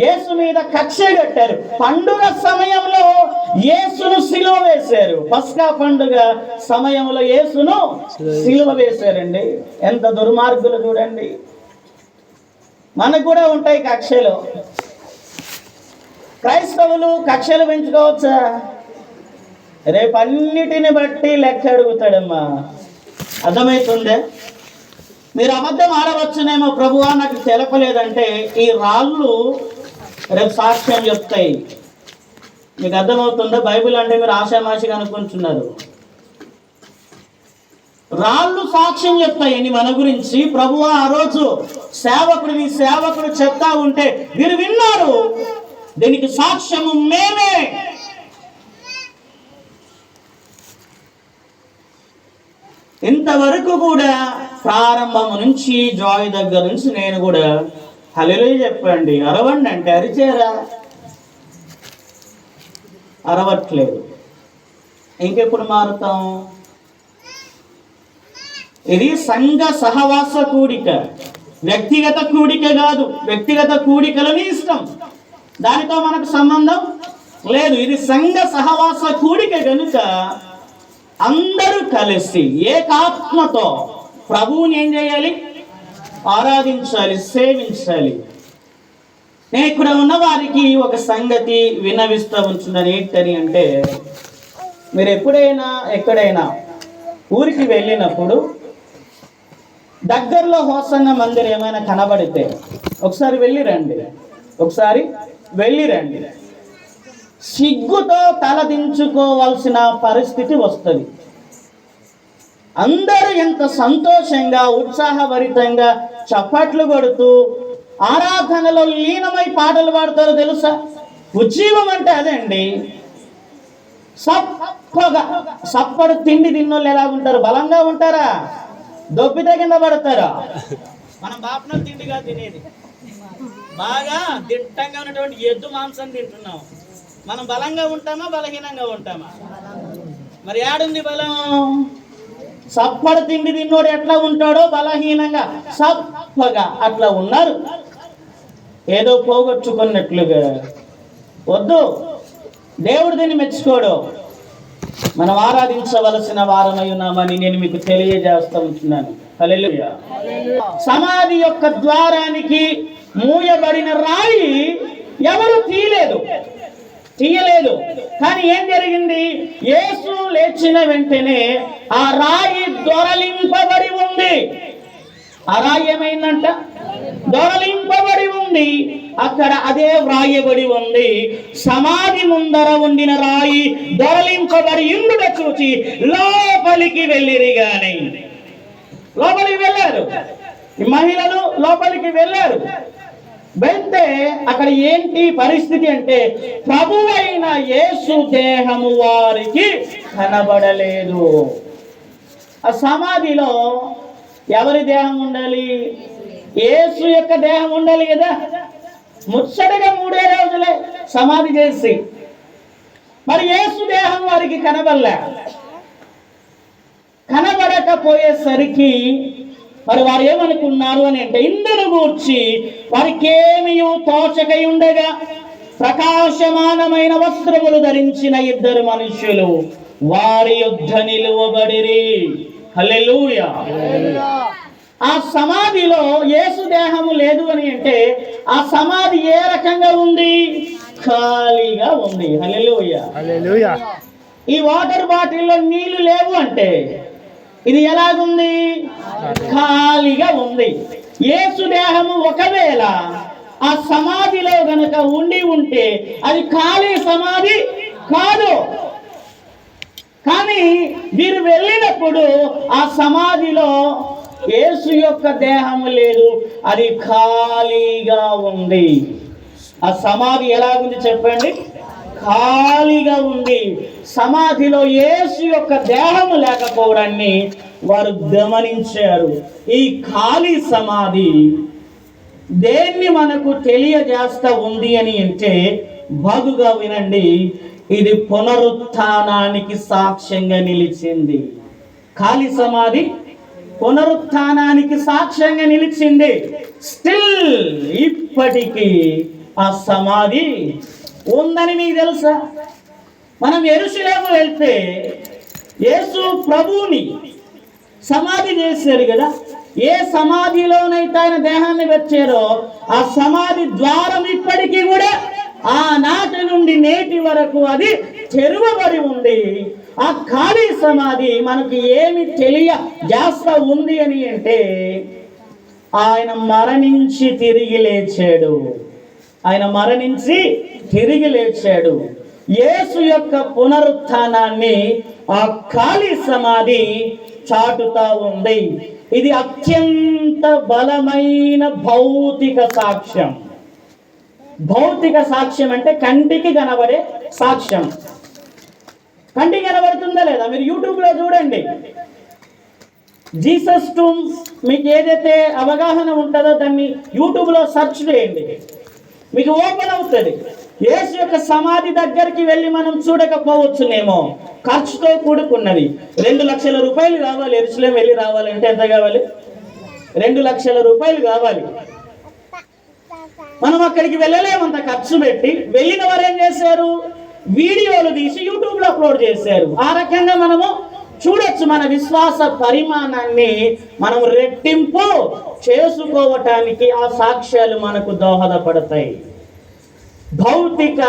యేసు మీద కక్ష కట్టారు. పండుగ సమయంలో యేసును సిలువ వేశారు. పస్కా పండుగ సమయంలో యేసును సిలువ వేశారండి. ఎంత దుర్మార్గులు చూడండి. మనకు కూడా ఉంటాయి కక్షలు. క్రైస్తవులు కక్షలు పెంచుకోవచ్చా? రేపు అన్నిటిని బట్టి లెక్క అడుగుతాడమ్మా. అర్థమవుతుందే? మీరు అబద్ధం ఆడవచ్చునేమో, ప్రభువా నాకు తెలపలేదంటే ఈ రాళ్ళు రేపు సాక్ష్యం చెప్తాయి. మీకు అర్థమవుతుందా? బైబిల్ అంటే మీరు ఆశామాషిగా అనుకుంటున్నారు. రాళ్ళు సాక్ష్యం చెప్తాయి మన గురించి. ప్రభువా ఆ రోజు నీ సేవకుడు చెప్తా ఉంటే మీరు విన్నారు, దీనికి సాక్ష్యము మేమే. ఇంతవరకు కూడా ప్రారంభం నుంచి జాయ్ దగ్గర నుంచి నేను కూడా హల్లెలూయా చెప్పండి, అరవండి అంటే అరిచేరా? అరవట్లేదు. ఇంకెప్పుడు మారుతాం? ఇది సంఘ సహవాస కూడిక, వ్యక్తిగత కూడిక కాదు. వ్యక్తిగత కూడికలని ఇష్టం, దానితో మనకు సంబంధం లేదు. ఇది సంఘ సహవాస కూడిక కనుక అందరూ కలిసి ఏకాత్మతో ప్రభువుని ఏం చేయాలి? ఆరాధించాలి, సేవించాలి. నేను ఇక్కడ ఉన్న వారికి ఒక సంగతి విన్నవిస్తూ ఉంచున్నాను. ఏంటని అంటే, మీరు ఎప్పుడైనా ఎక్కడైనా ఊరికి వెళ్ళినప్పుడు దగ్గరలో హోసన్న మందిరం ఏమైనా కనబడితే ఒకసారి వెళ్ళి రండి. సిగ్గుతో తలదించుకోవాల్సిన పరిస్థితి వస్తుంది. అందరూ ఎంత సంతోషంగా ఉత్సాహభరితంగా చప్పట్లు కొడుతూ ఆరాధనలో లీనమై పాటలు పాడతారో తెలుసా? ఉజ్జీవం అంటే అదే అండి. సప్పడు తిండి తిన్నోళ్ళు ఎలా ఉంటారు? బలంగా ఉంటారా? దొబ్బితే కింద పడతారా? మనం బాపన తిండిగా తినేది, బాగా దిట్టంగా ఉన్నటువంటి ఎద్దు మాంసం తింటున్నాం. మనం బలంగా ఉంటామా బలహీనంగా ఉంటామా? మరి ఏడుంది బలం? సప్పడి తిండి తిన్నోడు ఎట్లా ఉంటాడో బలహీనంగా సప్పగా అట్లా ఉన్నారు, ఏదో పోగొట్టుకున్నట్లుగా. వద్దు, దేవుడు దీన్ని మెచ్చుకోడు. మనం ఆరాధించవలసిన వారమై ఉన్నామని నేను మీకు తెలియజేస్తూ ఉంటున్నాను. హల్లెలూయా. సమాధి యొక్క ద్వారానికి మూయబడిన రాయి ఎవరు తీయలేదు. కానీ ఏం జరిగింది? యేసు లేచిన వెంటనే ఆ రాయి దొరలింపబడి ఉంది. ఆ రాయి ఏమైందంట? దొరలింపబడి ఉంది. అక్కడ అదే వ్రాయబడి ఉంది, సమాధి ముందర ఉండిన రాయి దొరలింపబడి ఇండుట చూచి లోపలికి వెళ్ళిరి. గాని లోపలికి వెళ్ళారు, ఈ మహిళలు లోపలికి వెళ్ళారు. వెళ్తే అక్కడ ఏంటి పరిస్థితి అంటే, ప్రభువైన యేసు దేహము వారికి కనబడలేదు. ఆ సమాధిలో ఎవరి దేహం ఉండాలి? యేసు యొక్క దేహం ఉండాలి కదా. ముచ్చటగా 3 రోజులే సమాధి చేసి, మరి యేసు దేహం వారికి కనబడకపోయేసరికి మరి వారు ఏమనుకున్నారు అని అంటే, ఇందును గూర్చి వారికేమీ తోచకై ఉండగా ప్రకాశమానమైన వస్త్రములు ధరించిన 2 మనుష్యులు వారి యొద్ద నిలువబడిరి. హల్లెలూయా. ఆ సమాధిలో యేసు దేహము లేదు అని అంటే, ఆ సమాధి ఏ రకంగా ఉంది? ఖాళీగా ఉంది. హల్లెలూయా. హల్లెలూయా. ఈ వాటర్ బాటిల్లో నీళ్లు లేవు అంటే ఇది ఎలాగుంది? ఖాళీగా ఉంది. యేసు దేహము ఒకవేళ ఆ సమాధిలో గనక ఉంటే అది ఖాళీ సమాధి కాదు. కానీ వీరు వెళ్ళినప్పుడు ఆ సమాధిలో యేసు యొక్క దేహము లేదు, అది ఖాళీగా ఉంది. ఆ సమాధి ఎలాగుంది చెప్పండి? ఖాళీగా ఉంది. సమాధిలో యేసు యొక్క దేహము లేకపోవడాన్ని వారు గమనించారు. ఈ ఖాళీ సమాధి దేన్ని మనకు తెలియజేస్తా ఉంది అని అంటే, బాగుగా వినండి, ఇది పునరుత్థానానికి సాక్ష్యంగా నిలిచింది. ఖాళీ సమాధి పునరుత్థానానికి సాక్ష్యంగా నిలిచింది. స్టిల్ ఇప్పటికీ ఆ సమాధి ఉందని మీకు తెలుసా? మనం యెరూషలేము వెళ్తే యేసు ప్రభువుని సమాధి చేశారు కదా. ఏ సమాధిలోనైతే ఆయన దేహాన్ని వచ్చారో ఆ సమాధి ద్వారం ఇప్పటికీ కూడా ఆనాటి నుండి నేటి వరకు అది తెరవబడి ఉంది. ఆ ఖాళీ సమాధి మనకి ఏమి తెలియజేస్తా ఉంది అని అంటే, ఆయన మరణించి తిరిగి లేచాడు. ఆయన మరణించి తిరిగి లేచాడు. యేసు యొక్క పునరుత్థానాన్ని ఆ ఖాళీ సమాధి చాటుతా ఉంది. ఇది అత్యంత బలమైన భౌతిక సాక్ష్యం. భౌతిక సాక్ష్యం అంటే కంటికి కనబడే సాక్ష్యం. కంటికి కనబడుతుందా లేదా? మీరు యూట్యూబ్లో చూడండి, జీసస్ టూమ్ మీకు ఏదైతే అవగాహన ఉంటుందో దాన్ని యూట్యూబ్లో సెర్చ్ చేయండి, మీకు ఓపెన్ అవుతుంది. యేసు యొక్క సమాధి దగ్గరికి వెళ్ళి మనం చూడకపోవచ్చునేమో, ఖర్చుతో కూడుకున్నది. 2 లక్షల రూపాయలు కావాలి. యెరూషలేము వెళ్ళి రావాలంటే ఎంత కావాలి? 2 లక్షల రూపాయలు కావాలి. మనం అక్కడికి వెళ్ళలేము అంత ఖర్చు పెట్టి. వెళ్ళిన వారు ఏం చేశారు? వీడియోలు తీసి యూట్యూబ్లో అప్లోడ్ చేశారు. ఆ రకంగా మనము చూడొచ్చు. మన విశ్వాస పరిమాణాన్ని మనం రెట్టింపు చేసుకోవటానికి ఆ సాక్ష్యాలు మనకు దోహదపడతాయి. భౌతిక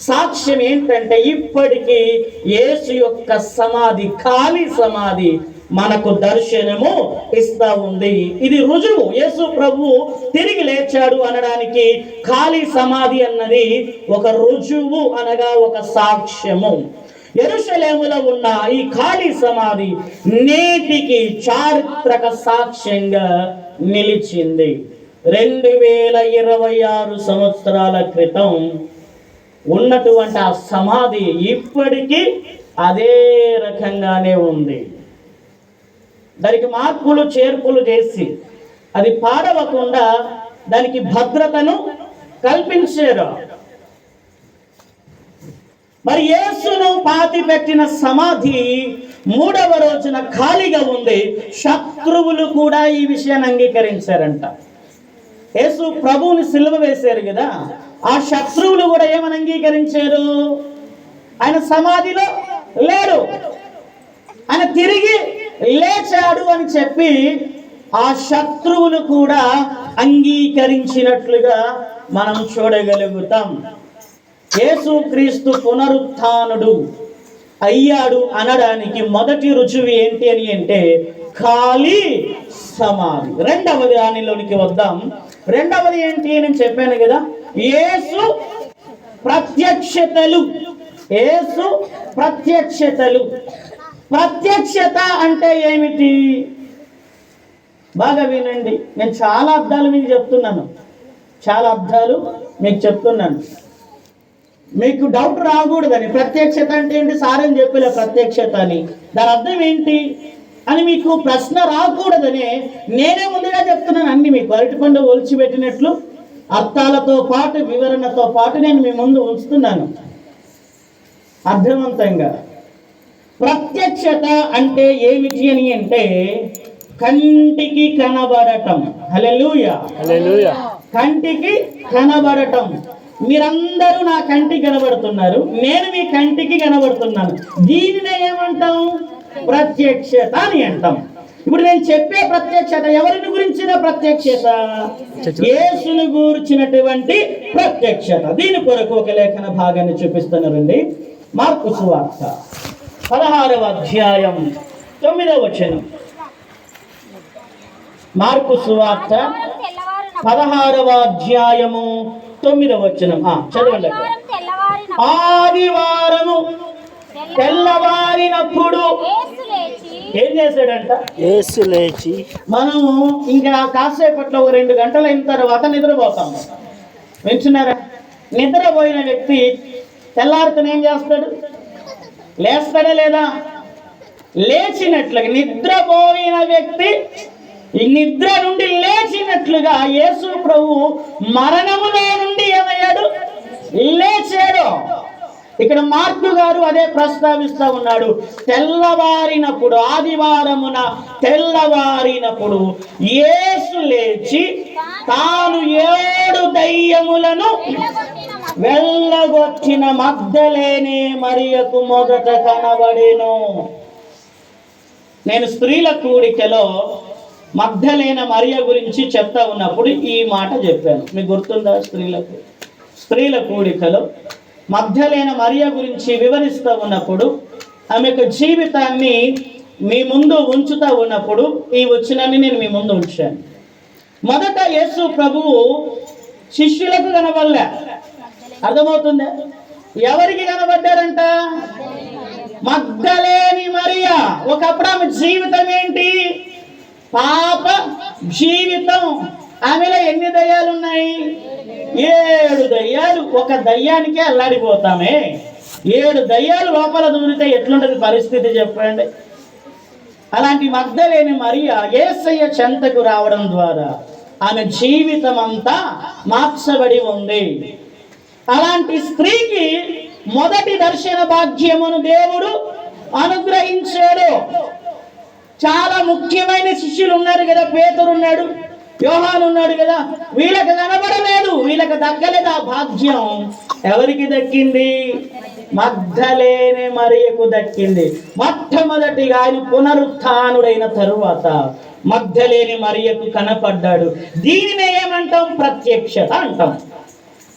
సాక్ష్యం ఏంటంటే, ఇప్పటికీ యేసు యొక్క సమాధి, ఖాళీ సమాధి మనకు దర్శనము ఇస్తా ఉంది. ఇది రుజువు. యేసు ప్రభు తిరిగి లేచాడు అనడానికి ఖాళీ సమాధి అన్నది ఒక రుజువు, అనగా ఒక సాక్ష్యము. యెరూషలేములో ఉన్న ఈ ఖాళీ సమాధి నేటికి చారిత్రక సాక్ష్యంగా నిలిచింది. 2026 సంవత్సరాల క్రితం ఉన్నటువంటి ఆ సమాధి ఇప్పటికీ అదే రకంగానే ఉంది. దానికి మార్పులు చేర్పులు చేసి అది పాడవకుండా దానికి భద్రతను కల్పించారు. మరి యేసును పాతి పెట్టిన సమాధి 3వ రోజున ఖాళీగా ఉంది. శత్రువులు కూడా ఈ విషయాన్ని అంగీకరించారంట. యేసు ప్రభువుని సిలువ వేశారు కదా, ఆ శత్రువులు కూడా ఏమని అంగీకరించారు? ఆయన సమాధిలో లేడు, ఆయన తిరిగి లేచాడు అని చెప్పి ఆ శత్రువులు కూడా అంగీకరించినట్లుగా మనం చూడగలుగుతాం. యేసుక్రీస్తు పునరుత్థానుడు అయ్యాడు అనడానికి మొదటి రుజువు ఏంటి అని అంటే ఖాళీ సమాధి. రెండవది దానిలోనికి వద్దాం. రెండవది ఏంటి అని చెప్పాను కదా, యేసు ప్రత్యక్షతలు. యేసు ప్రత్యక్షతలు. ప్రత్యక్షత అంటే ఏమిటి? బాగా వినండి, నేను చాలా అర్థాలు మీకు చెప్తున్నాను, చాలా అర్థాలు మీకు చెప్తున్నాను. మీకు డౌట్ రాకూడదని. ప్రత్యక్షత అంటే ఏంటి? సారని చెప్పలే ప్రత్యక్షత అని, దాని అర్థం ఏంటి అని మీకు ప్రశ్న రాకూడదని నేనే ముందుగా చెప్తున్నాను. అన్ని మీకు అరటిపండు ఒలిచిపెట్టినట్లు అర్థాలతో పాటు వివరణతో పాటు నేను మీ ముందు ఉంచుతున్నాను అర్థవంతంగా. ప్రత్యక్షత అంటే ఏమిటి అని అంటే కంటికి కనబడటం. హల్లెలూయా, హల్లెలూయా. కంటికి కనబడటం. మీరందరూ నా కంటికి కనబడుతున్నారు, నేను మీ కంటికి కనబడుతున్నాను. దీనినే ఏమంటాం? ప్రత్యక్షత అని అంటాం. ఇప్పుడు నేను చెప్పే ప్రత్యక్షత ఎవరిని గురించిన ప్రత్యక్షత? యేసును గురించినటువంటి ప్రత్యక్షత. దీని కొరకు ఒక లేఖన భాగాన్ని చూపిస్తున్నారండి. మార్కు సువార్త 16వ అధ్యాయం 9వ వచనం. మార్కు సువార్త 16వ అధ్యాయము 9వ వచనం. చదవండి. ఆదివారము తెల్లవారినప్పుడు ఏం చేశాడంట? యేసు లేచి. మనము ఇంకా కాసేపట్లో 2 గంటలు అయిన తర్వాత నిద్రపోతాం. వింటున్నారా? నిద్రపోయిన వ్యక్తి తెల్లారితేనే ఏం చేస్తాడు? లేస్తాడా లేదా? లేచినట్లుగా నిద్రపోయిన వ్యక్తి ఈ నిద్ర నుండి లేచినట్లుగా యేసు ప్రభు మరణములో నుండి ఏమయ్యాడు? లేచాడు. ఇక్కడ మార్కు గారు అదే ప్రస్తావిస్తా ఉన్నాడు. తెల్లవారినప్పుడు, ఆదివారమున తెల్లవారినప్పుడు యేసు లేచి తాను 7 దయ్యములను వెళ్ళగొట్టిన మగ్దలేనే మరియకు మొదట కనబడెను. నేను స్త్రీల కూడికలో మగ్దలేన మరియ గురించి చెప్తా ఉన్నప్పుడు ఈ మాట చెప్పాను. మీకు గుర్తుందా? స్త్రీల కూడికలో మగ్దలేన మరియ గురించి వివరిస్తూ ఉన్నప్పుడు ఆమె యొక్క జీవితాన్ని మీ ముందు ఉంచుతూ ఉన్నప్పుడు ఈ వచనాన్ని నేను మీ ముందు ఉంచాను. మొదట యేసు ప్రభువు శిష్యులకు కనబడలే. అర్థమవుతుందా? ఎవరికి కనబడ్డాడంట? మగ్దలేని మరియా. ఒకప్పుడు ఆమె జీవితం ఏంటి? పాప జీవితం. ఆమెలో ఎన్ని దయ్యాలు ఉన్నాయి? 7 దయ్యాలు. ఒక దయ్యానికే అల్లాడిపోతామే. 7 దయ్యాలు లోపల దూరితే ఎట్లుంటది పరిస్థితి చెప్పండి. అలాంటి మగ్దలేని మరియా యేసయ్య చెంతకు రావడం ద్వారా ఆమె జీవితం అంతా మార్చబడి ఉంది. అలాంటి స్త్రీకి మొదటి దర్శన భాగ్యమును దేవుడు అనుగ్రహించాడు. చాలా ముఖ్యమైన శిష్యులు ఉన్నారు కదా, పేతురు ఉన్నాడు, యోహాను ఉన్నాడు కదా, వీళ్ళకి కనబడలేదు, వీళ్ళకి దక్కలేదు. ఆ భాగ్యం ఎవరికి దక్కింది? మగ్దలేనే మరియకు దక్కింది. మొట్టమొదటిగా ఆయన పునరుత్థానుడైన తరువాత మగ్దలేని మరియకు కనపడ్డాడు. దీనినే ఏమంటాం? ప్రత్యక్షత అంటాం.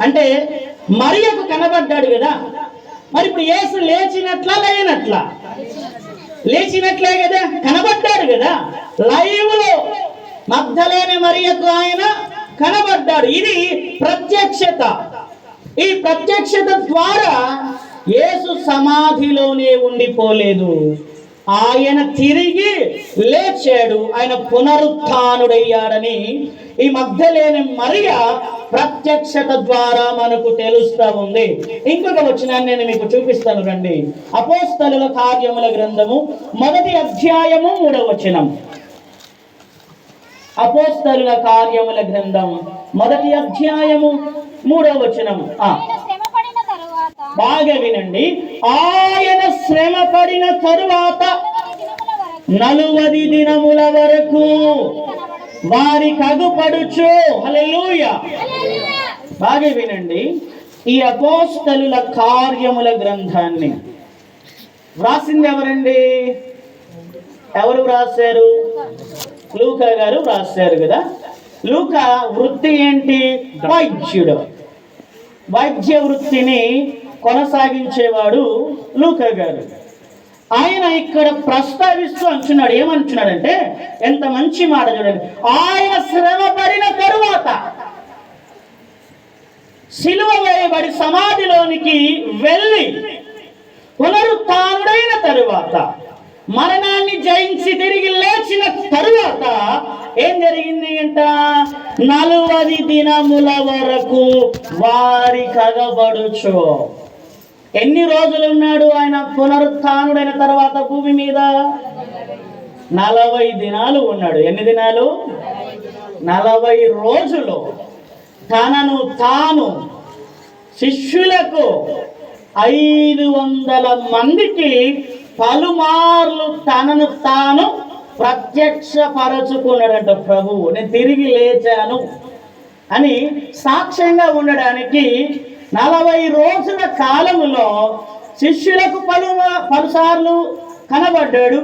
అంటే మరియకు కనబడ్డాడు కదా. మరి ఇప్పుడు యేసు లేచినట్లా లేనట్లా? లేచినట్లే కదా, కనబడ్డాడు కదా. లైవ్ లో మగ్దలేని మరియకు ఆయన కనబడ్డాడు. ఇది ప్రత్యక్షత. ఈ ప్రత్యక్షత ద్వారా యేసు సమాధిలోనే ఉండిపోలేదు. ఆయన తిరిగి లేచాడు, ఆయన పునరుత్థానుడయ్యాడని ఈ మగ్దలేని మరియ ప్రత్యక్షత ద్వారా మనకు తెలుస్తా ఉంది. ఇంకొక వచనాన్ని నేను మీకు చూపిస్తాను రండి. అపోస్తలుల కార్యముల గ్రంథము 1వ అధ్యాయము 3వ వచనం. అపోస్తలుల కార్యముల గ్రంథం 1వ అధ్యాయము 3వ వచనం. బాగా వినండి. ఆయన శ్రమ పడిన తరువాత 40 దినముల వరకు వారి కగుపడుచు. హల్లెలూయా. బాగా వినండి. ఈ అపోస్తలుల కార్యముల గ్రంథాన్ని వ్రాసింది ఎవరండి? ఎవరు వ్రాసారు? లూకా గారు వ్రాసారు కదా. లూకా వృత్తి ఏంటి? వైద్యుడు. వైద్య వృత్తిని కొనసాగించేవాడు లూకా గారు. ఆయన ఇక్కడ ప్రస్తావిస్తూ అంటున్నాడు. ఏమంటున్నాడంటే, ఎంత మంచి మాట చూడండి. ఆయన శ్రమ పడిన తరువాత, సిలువ వేయబడి సమాధిలోనికి వెళ్ళి పునరుత్థానుడైన తరువాత, మరణాన్ని జయించి తిరిగి లేచిన తరువాత ఏం జరిగింది అంట? 40 దినముల వరకు వారి కగబడుచు. ఎన్ని రోజులు ఉన్నాడు ఆయన పునరుత్థానుడైన తర్వాత భూమి మీద? 40 దినాలు ఉన్నాడు. ఎన్ని దినాలు? 40 రోజులు తనను తాను శిష్యులకు 500 మందికి పలుమార్లు తనను తాను ప్రత్యక్షపరచుకున్నాడంట. ప్రభువు నేను తిరిగి లేచాను అని సాక్ష్యంగా ఉండడానికి 40 రోజుల కాలములో శిష్యులకు పలుసార్లు కనబడ్డాడు.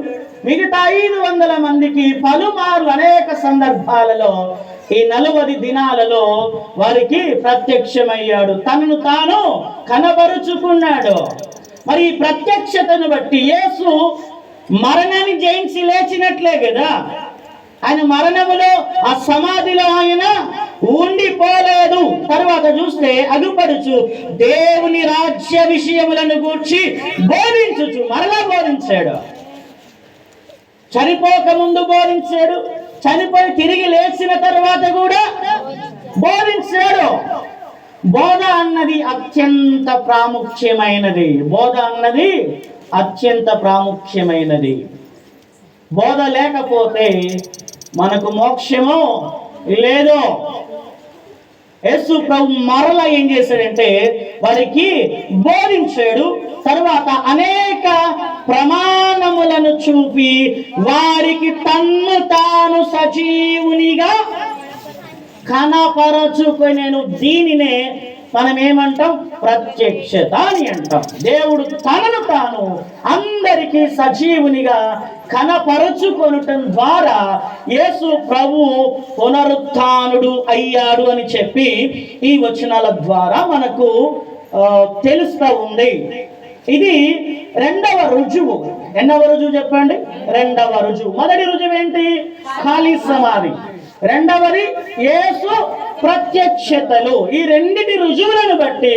మిగతా 500 మందికి పలుమార్లు అనేక సందర్భాలలో ఈ 40 దినాలలో వారికి ప్రత్యక్షమయ్యాడు. తనను తాను కనబరుచుకున్నాడు. మరి ఈ ప్రత్యక్షతను బట్టి యేసు మరణాన్ని జయించి లేచినట్లే కదా. ఆయన మరణములో ఆ సమాధిలో ఆయన ఉండిపోలేదు. తర్వాత చూస్తే అగుపడుచు దేవుని రాజ్య విషయములను గూర్చి బోధించుచు మరలా బోధించాడు. చనిపోక ముందు బోధించాడు, చనిపోయి తిరిగి లేచిన తర్వాత కూడా బోధించాడు. బోధ అన్నది అత్యంత ప్రాముఖ్యమైనది. బోధ అన్నది అత్యంత ప్రాముఖ్యమైనది. బోధ లేకపోతే మనకు మోక్షమో లేదో. యేసు ప్రభు మరలా ఏం చేశాడంటే వారికి బోధించాడు. తర్వాత అనేక ప్రమాణములను చూపి వారికి తన్ను తాను సజీవునిగా కనపరచుకొనెను. దీనినే మనం ఏమంటాం? ప్రత్యక్షత అని అంటాం. దేవుడు తనను తాను అందరికీ సజీవునిగా కనపరచుకొనటం ద్వారా యేసు ప్రభు పునరుత్థానుడు అయ్యాడు అని చెప్పి ఈ వచనాల ద్వారా మనకు తెలుస్తూ ఉంది. ఇది రెండవ రుజువు. ఎన్నవ రుజువు చెప్పండి? రెండవ రుజువు. మొదటి రుజువు ఏంటి? ఖాళీ సమాధి. రెండవది యేసు ప్రత్యక్షతలు. ఈ రెండిటి రుజువులను బట్టి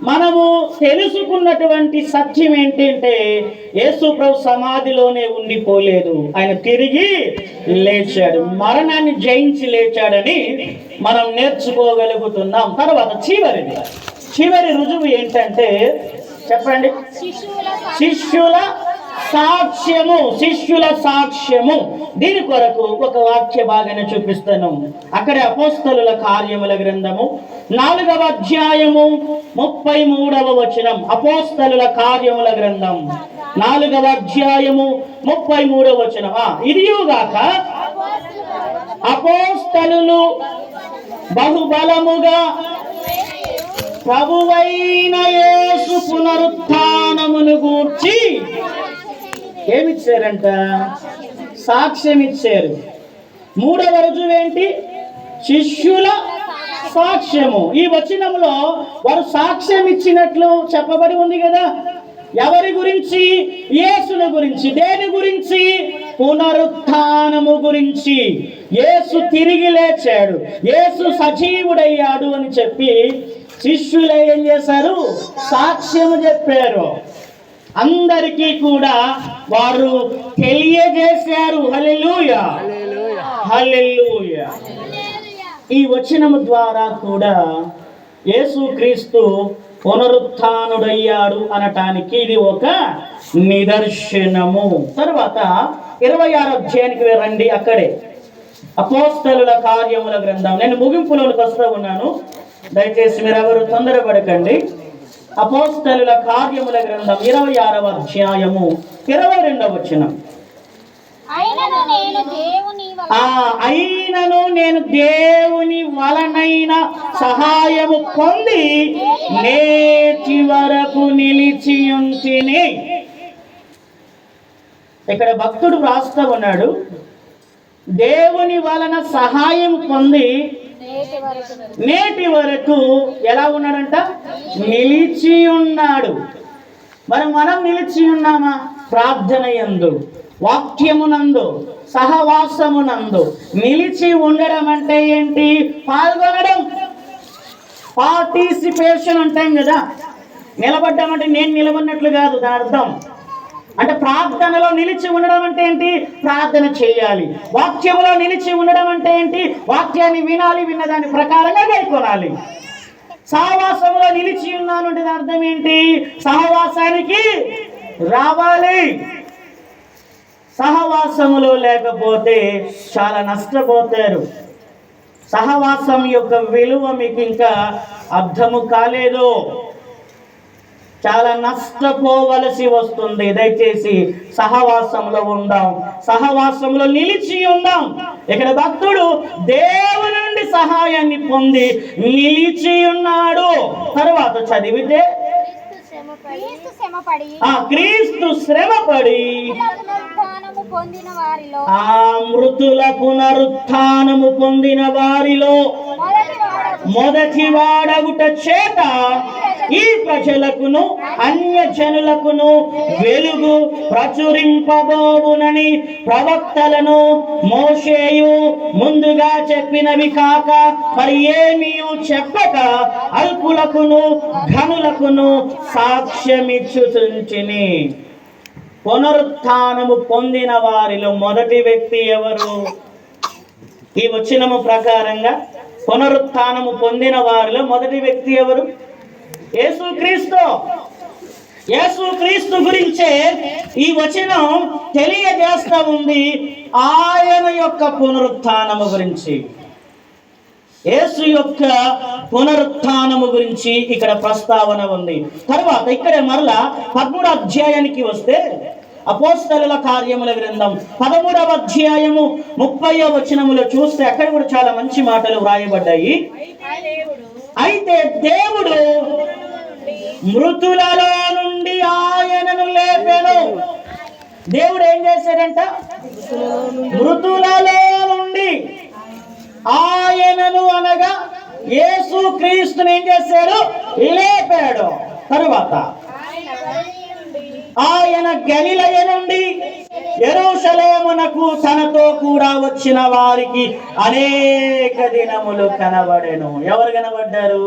మనము తెలుసుకున్నటువంటి సత్యం ఏంటంటే యేసు ప్రభు సమాధిలోనే ఉండిపోలేదు, ఆయన తిరిగి లేచాడు, మరణాన్ని జయించి లేచాడని మనం నేర్చుకోగలుగుతున్నాం. తర్వాత చివరి రుజువు ఏంటంటే చెప్పండి? శిష్యుల సాక్ష్యము. శిష్యుల సాక్ష్యము. దీని కొరకు ఒక వాక్య భాగాన్ని చూపిస్తాను. అక్కడ అపోస్తలుల కార్యముల గ్రంథము 4వ అధ్యాయము 33వ వచనం. అపోస్తలుల కార్యముల గ్రంథం 4వ అధ్యాయము 33వ వచనం. ఇదియుగాక అపోస్తలులు బహుబలముగా ప్రభువైన యేసు పునరుత్థానమును గూర్చి ఏమిచ్చారంట? సాక్ష్యం ఇచ్చారు. మూడవ రుజువు ఏంటి? శిష్యుల సాక్ష్యము. ఈ వచనంలో వారు సాక్ష్యం ఇచ్చినట్లు చెప్పబడి ఉంది కదా. ఎవరి గురించి? యేసుని గురించి. దేని గురించి? పునరుత్థానము గురించి. యేసు తిరిగి లేచాడు, యేసు సజీవుడయ్యాడు అని చెప్పి శిష్యులు ఏం చేశారు? సాక్ష్యం చెప్పారు. అందరికీ కూడా వారు తెలియజేశారు. హల్లెలూయా, హల్లెలూయా. ఈ వచనము ద్వారా కూడా యేసుక్రీస్తు పునరుత్థానుడయ్యాడు అనటానికి ఇది ఒక నిదర్శనము. తర్వాత 26వ అధ్యాయానికి రండి. అక్కడే అపోస్తలుల కార్యముల గ్రంథం. నేను ముగింపులోకి వస్తూ ఉన్నాను, దయచేసి మీరు ఎవరు తొందరపడకండి. అపోస్తలుల కార్యముల గ్రంథం 26వ అధ్యాయము 22వ వచనం. అయినను నేను దేవుని వలనైన సహాయము పొంది నేటి వరకు నిలిచియుంటిని. ఇక్కడ భక్తుడు రాస్తూ ఉన్నాడు, దేవుని వలన సహాయం పొంది నేటి వరకు ఎలా ఉన్నాడంట? నిలిచి ఉన్నాడు. మరి మనం నిలిచి ఉన్నామా? ప్రార్థన యందు, వాక్యమునందు, సహవాసమునందు నిలిచి ఉండడం అంటే ఏంటి? పాల్గొనడం, పార్టిసిపేషన్ అంటాం కదా. నిలబడ్డామంటే నేను నిలబడినట్లు కాదు, దాని అర్థం. అంటే ప్రార్థనలో నిలిచి ఉండడం అంటే ఏంటి? ప్రార్థన చేయాలి. వాక్యములో నిలిచి ఉండడం అంటే ఏంటి? వాక్యాన్ని వినాలి, విన్న దాని ప్రకారంగా గైకొనాలి. సహవాసములో నిలిచి ఉన్నాను అంటే దాని అర్థం ఏంటి? సహవాసానికి రావాలి. సహవాసములో లేకపోతే చాలా నష్టపోతారు. సహవాసం యొక్క విలువ మీకు ఇంకా అర్థము కాలేదు. చాలా నష్టపోవలసి వస్తుంది. దయచేసి సహవాసంలో ఉందాం, సహవాసంలో నిలిచి ఉందాం. ఇక్కడ భక్తుడు దేవుని నుండి సహాయాన్ని పొంది నిలిచి ఉన్నాడు. తర్వాత చదివితే క్రీస్తు శ్రమపడి మృతుల పునరుత్థానము పొందిన వారిలో మొదటి వాడగుట చేత ఈ ప్రజలకును అన్యజనులకును వెలుగు ప్రచురింపబోవునని ప్రవక్తలను మోషేయు ముందుగా చెప్పినవి కాక మరి ఏమీ చెప్పక అల్పులకును ఘనులకును సాక్ష్యమిచ్చుచుంటిని. పునరుత్థానము పొందిన వారిలో మొదటి వ్యక్తి ఎవరు? ఈ వచనము ప్రకారంగా పునరుత్థానము పొందిన వారిలో మొదటి వ్యక్తి ఎవరు? యేసుక్రీస్తు. యేసుక్రీస్తు గురించే ఈ వచనం తెలియజేస్తా ఉంది. ఆయన యొక్క పునరుత్థానము గురించి, యేసు యొక్క పునరుత్థానము గురించి ఇక్కడ ప్రస్తావన ఉంది. తర్వాత ఇక్కడ మరలా 13వ అధ్యాయానికి వస్తే అపోస్తలుల కార్యముల గ్రంథం 13వ అధ్యాయము 30వ వచనములో చూస్తే అక్కడ కూడా చాలా మంచి మాటలు వ్రాయబడ్డాయి. అయితే దేవుడు మృతులలో నుండి ఆయనను లేపెను. దేవుడు ఏం చేశాడంట? మృతులలో నుండి ఆయనను అనగా యేసుక్రీస్తుని ఏం చేశాడు? లేపాడు. తరువాత ఆయన గలిలయ నుండి యెరూషలేమునకు తనతో కూడా వచ్చిన వారికి అనేక దినములు కనబడెను. ఎవరు కనబడ్డారు?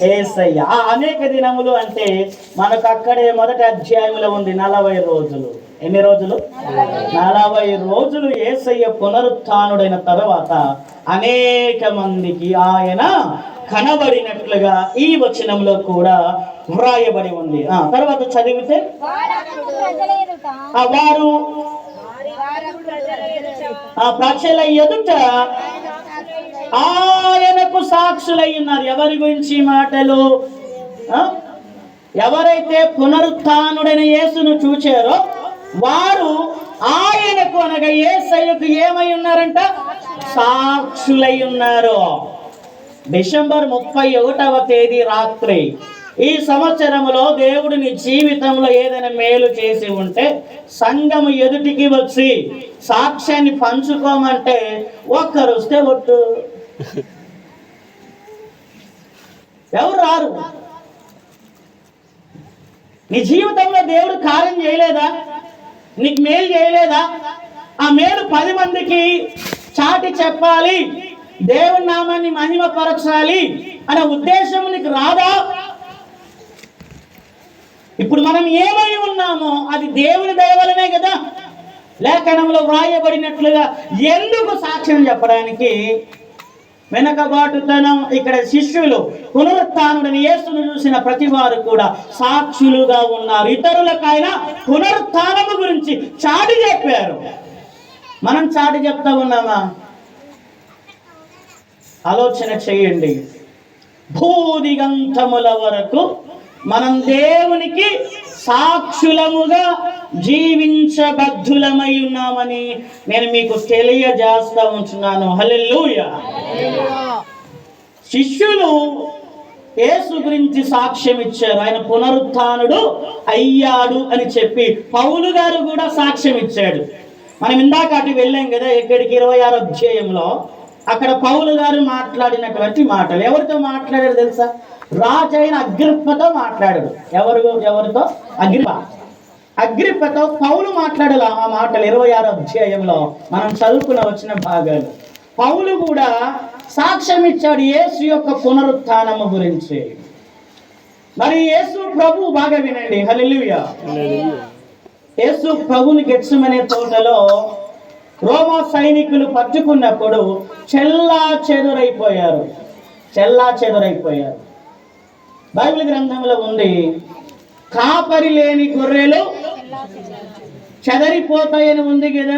యేసయ్య. ఆ అనేక దినములు అంటే మనకు అక్కడే మొదటి అధ్యాయంలో ఉంది 40 రోజులు. ఎన్ని రోజులు? 40 రోజులు. యేసయ్య పునరుత్థానుడైన తర్వాత అనేక మందికి ఆయన కనబడినట్లుగా ఈ వచనంలో కూడా వ్రాయబడి ఉంది. తర్వాత చదివితే వారు ప్రజల ఎదుట ఆయనకు సాక్షులై ఉన్నారు. ఎవరి గురించి మాటలు? ఎవరైతే పునరుత్థానుడైన యేసును చూచారో వారు ఆయనకు అనగా యేసయ్యకు ఏమై ఉన్నారంట? సాక్షులై ఉన్నారు. డిసెంబర్ 31వ తేదీ రాత్రి ఈ సంవత్సరంలో దేవుడు నీ జీవితంలో ఏదైనా మేలు చేసి ఉంటే సంఘము ఎదుటికి వచ్చి సాక్ష్యాన్ని పంచుకోమంటే ఒక్కరు వస్తే ఒట్టు, ఎవరు రారు. నీ జీవితంలో దేవుడు కార్యం చేయలేదా? నీకు మేలు చేయలేదా? ఆ మేలు 10 మందికి చాటి చెప్పాలి, దేవుని నామాన్ని మహిమపరచాలి అనే ఉద్దేశం నీకు రాదా? ఇప్పుడు మనం ఏమై ఉన్నామో అది దేవుని దయ వలనే కదా. లేఖనంలో వ్రాయబడినట్లుగా ఎందుకు సాక్ష్యం చెప్పడానికి వెనకబాటుతనం? ఇక్కడ శిష్యులు పునరుత్థానుడైన యేసును చూసిన ప్రతి వారు కూడా సాక్షులుగా ఉన్నారు. ఇతరులకైన పునరుత్థానము గురించి చాటి చెప్పారు. మనం చాటి చెప్తా ఉన్నామా? ఆలోచన చేయండి. భూదిగంతముల వరకు మనం దేవునికి సాక్షులముగా జీవించబద్ధులమై ఉన్నామని నేను మీకు తెలియజేస్తా ఉంటున్నాను. హల్లెలూయా. శిష్యులు యేసు గురించి సాక్ష్యం ఇచ్చారు. ఆయన పునరుత్థానుడు అయ్యాడు అని చెప్పి పౌలు గారు కూడా సాక్ష్యం ఇచ్చాడు. మనం ఇందాక అటు వెళ్ళాం కదా, ఎక్కడికి 26వ అధ్యాయంలో. అక్కడ పౌలు గారు మాట్లాడినటువంటి మాటలు ఎవరితో మాట్లాడారు తెలుసా? రాజైన అగ్రిప్పతో మాట్లాడాడు. ఎవరితో? అగ్రిప్పతో పౌలు మాట్లాడాలి ఆ మాటలు 26వ అధ్యాయంలో మనం చదువుకున్న వచ్చిన భాగాలు. పౌలు కూడా సాక్ష్యం ఇచ్చాడు యేసు యొక్క పునరుత్థానము గురించి. మరి యేసు ప్రభు బాగా వినండి. హల్లెలూయా. యేసు ప్రభుని గెత్సెమనే తోటలో రోమా సైనికులు పట్టుకున్నప్పుడు చెల్లా చెదురైపోయారు. బైబిల్ గ్రంథంలో ఉంది, కాపరి లేని గొర్రెలు చెదరిపోతాయని ఉంది కదా.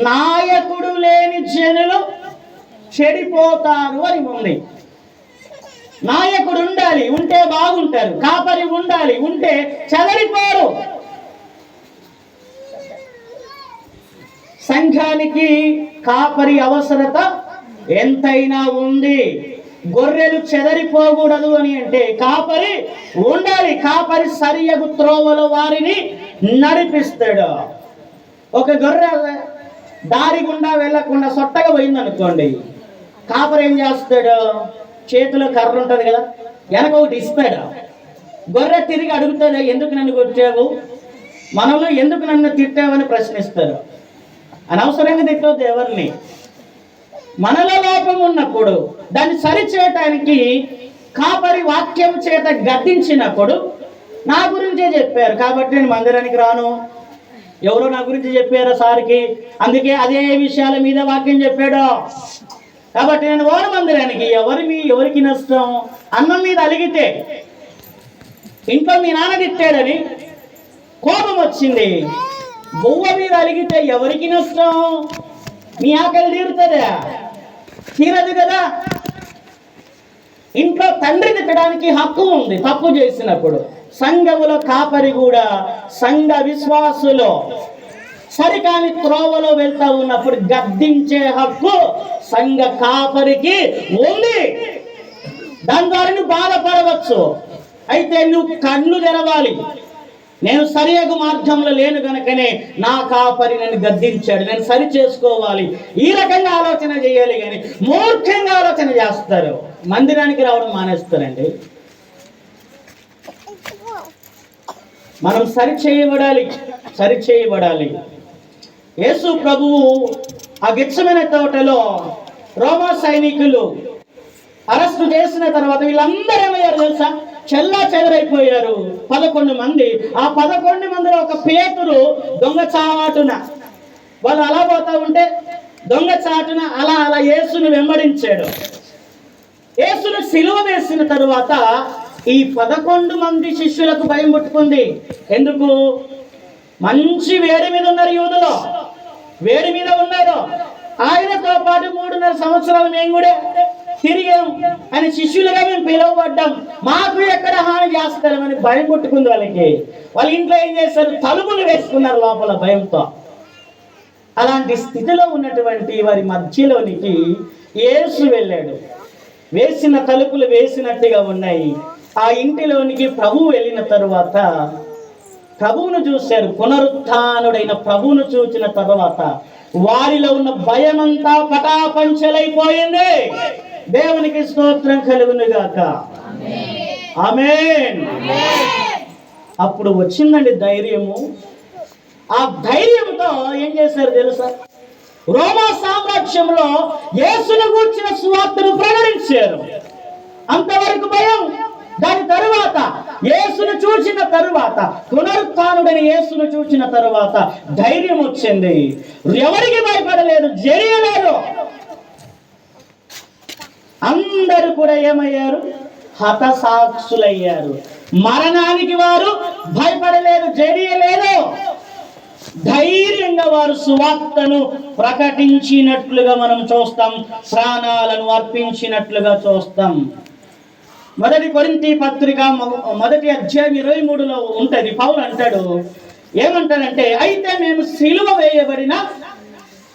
నాయకుడు లేని జనులు చెడిపోతారు అని ఉంది. నాయకుడు ఉండాలి, ఉంటే బాగుంటారు. కాపరి ఉండాలి, ఉంటే చెదరిపోరు. సంఘానికి కాపరి అవసరత ఎంతైనా ఉంది. గొర్రెలు చెదరిపోకూడదు అని అంటే కాపరి ఉండాలి. కాపరి సరియగు త్రోవలో వారిని నడిపిస్తాడు. ఒక గొర్రె దారి గుండా వెళ్ళకుండా సొట్టగా పోయిందనుకోండి, కాపరి ఏం చేస్తాడు? చేతిలో కర్ర ఉంటుంది కదా, వెనక ఒకటి ఇస్తాడు. గొర్రె తిరిగి అడుగుతుంది, ఎందుకు నన్ను కొట్టావు, మనల్ని ఎందుకు నన్ను తిట్టావని ప్రశ్నిస్తారు. అనవసరంగా తిట్టవద్దు ఎవరిని. మనలో లోపం ఉన్నప్పుడు దాన్ని సరిచేయటానికి కాపరి వాక్యం చేత గద్దించినప్పుడు, నా గురించే చెప్పారు కాబట్టి నేను మందిరానికి రాను, ఎవరో నా గురించి చెప్పారు సార్కి, అందుకే అదే విషయాల మీద వాక్యం చెప్పాడు కాబట్టి నేను ఓను మందిరానికి. ఎవరికి నష్టం? అన్నం మీద అలిగితే ఇంట్లో మీ నాన్న తిట్టాడని కోపం వచ్చింది, బువ్వ మీద అలిగితే ఎవరికి నష్టం? మీ ఆకలి తీరుతుందా? తీరదు కదా. ఇంట్లో తండ్రి తిట్టడానికి హక్కు ఉంది తప్పు చేసినప్పుడు. సంఘములో కాపరి కూడా సంఘ విశ్వాసులో సరికాని త్రోవలో వెళ్తా ఉన్నప్పుడు గద్దించే హక్కు సంఘ కాపరికి ఉంది. దాని ద్వారా నువ్వు బాధపడవచ్చు. అయితే నువ్వు కళ్ళు తెరవాలి. నేను సరియగు మార్గంలో లేను కనుకనే నా కాపరి నన్ను గద్దించాడు, నేను సరి చేసుకోవాలి. ఈ రకంగా ఆలోచన చేయాలి. కానీ మూర్ఖంగా ఆలోచన చేస్తారు. మందిరానికి రావడం మానేస్తారండి. మనం సరిచేయబడాలి. యేసు ప్రభువు ఆ గెత్సెమనే తోటలో రోమా సైనికులు అరెస్టు చేసిన తర్వాత వీళ్ళందరూ ఏమయ్యారు తెలుసా? చెల్లా చెదరైపోయారు 11 మంది. ఆ 11 మందిలో ఒక పేతురు దొంగ చాటున, వాళ్ళు అలా పోతా ఉంటే దొంగ చాటున అలా యేసును వెంబడించాడు. యేసును సిలువ వేసిన తరువాత ఈ 11 మంది శిష్యులకు భయం పుట్టుకుంది. ఎందుకు? మంచి వేడి మీద ఉన్నారు యూదులో, వేడి మీద ఉన్నారు. ఆయనతో పాటు 3.5 సంవత్సరాలు మేము కూడా తిరిగాం అని శిష్యులుగా మేము పిలువబడ్డాం, మాకు ఎక్కడ హాని చేస్తారని భయం పుట్టుకుంది వాళ్ళకి. వాళ్ళ ఇంట్లో ఏం చేస్తారు? తలుపులు వేసుకున్నారు లోపల భయంతో. అలాంటి స్థితిలో ఉన్నటువంటి వారి మధ్యలోనికి యేసు వెళ్ళాడు. వేసిన తలుపులు వేసినట్టుగా ఉన్నాయి. ఆ ఇంటిలోనికి ప్రభువు వెళ్ళిన తరువాత ప్రభువును చూశారు. పునరుత్థానుడైన ప్రభువును చూసిన తరువాత వారిలో ఉన్న భయమంతా పటాపంచలైపోయింది. దేవునికి స్తోత్రం కలుగును గాక. ఆమేన్. అప్పుడు వచ్చిందండి ధైర్యము. ఆ ధైర్యంతో ఏం చేశారు తెలుసా? రోమా సామ్రాజ్యంలో యేసును గూర్చిన సువార్తను ప్రకటించారు. అంతవరకు భయం, దాని తరువాత యేసును చూసిన తరువాత, పునరుత్థానుడైన యేసును చూసిన తరువాత ధైర్యం వచ్చింది. ఎవరికి భయపడలేదు, జరియలేదు. అందరూ కూడా ఏమయ్యారు? హతసాక్షులయ్యారు. మరణానికి వారు భయపడలేదు, జరియలేదు. ధైర్యంగా వారు సువార్తను ప్రకటించినట్లుగా మనం చూస్తాం, ప్రాణాలను అర్పించినట్లుగా చూస్తాం. మొదటి కొరింథీ పత్రిక 1వ అధ్యాయం 23లో ఉంటది. పౌలు అంటాడు, ఏమంటాడంటే, అయితే మేము సిలువ వేయబడిన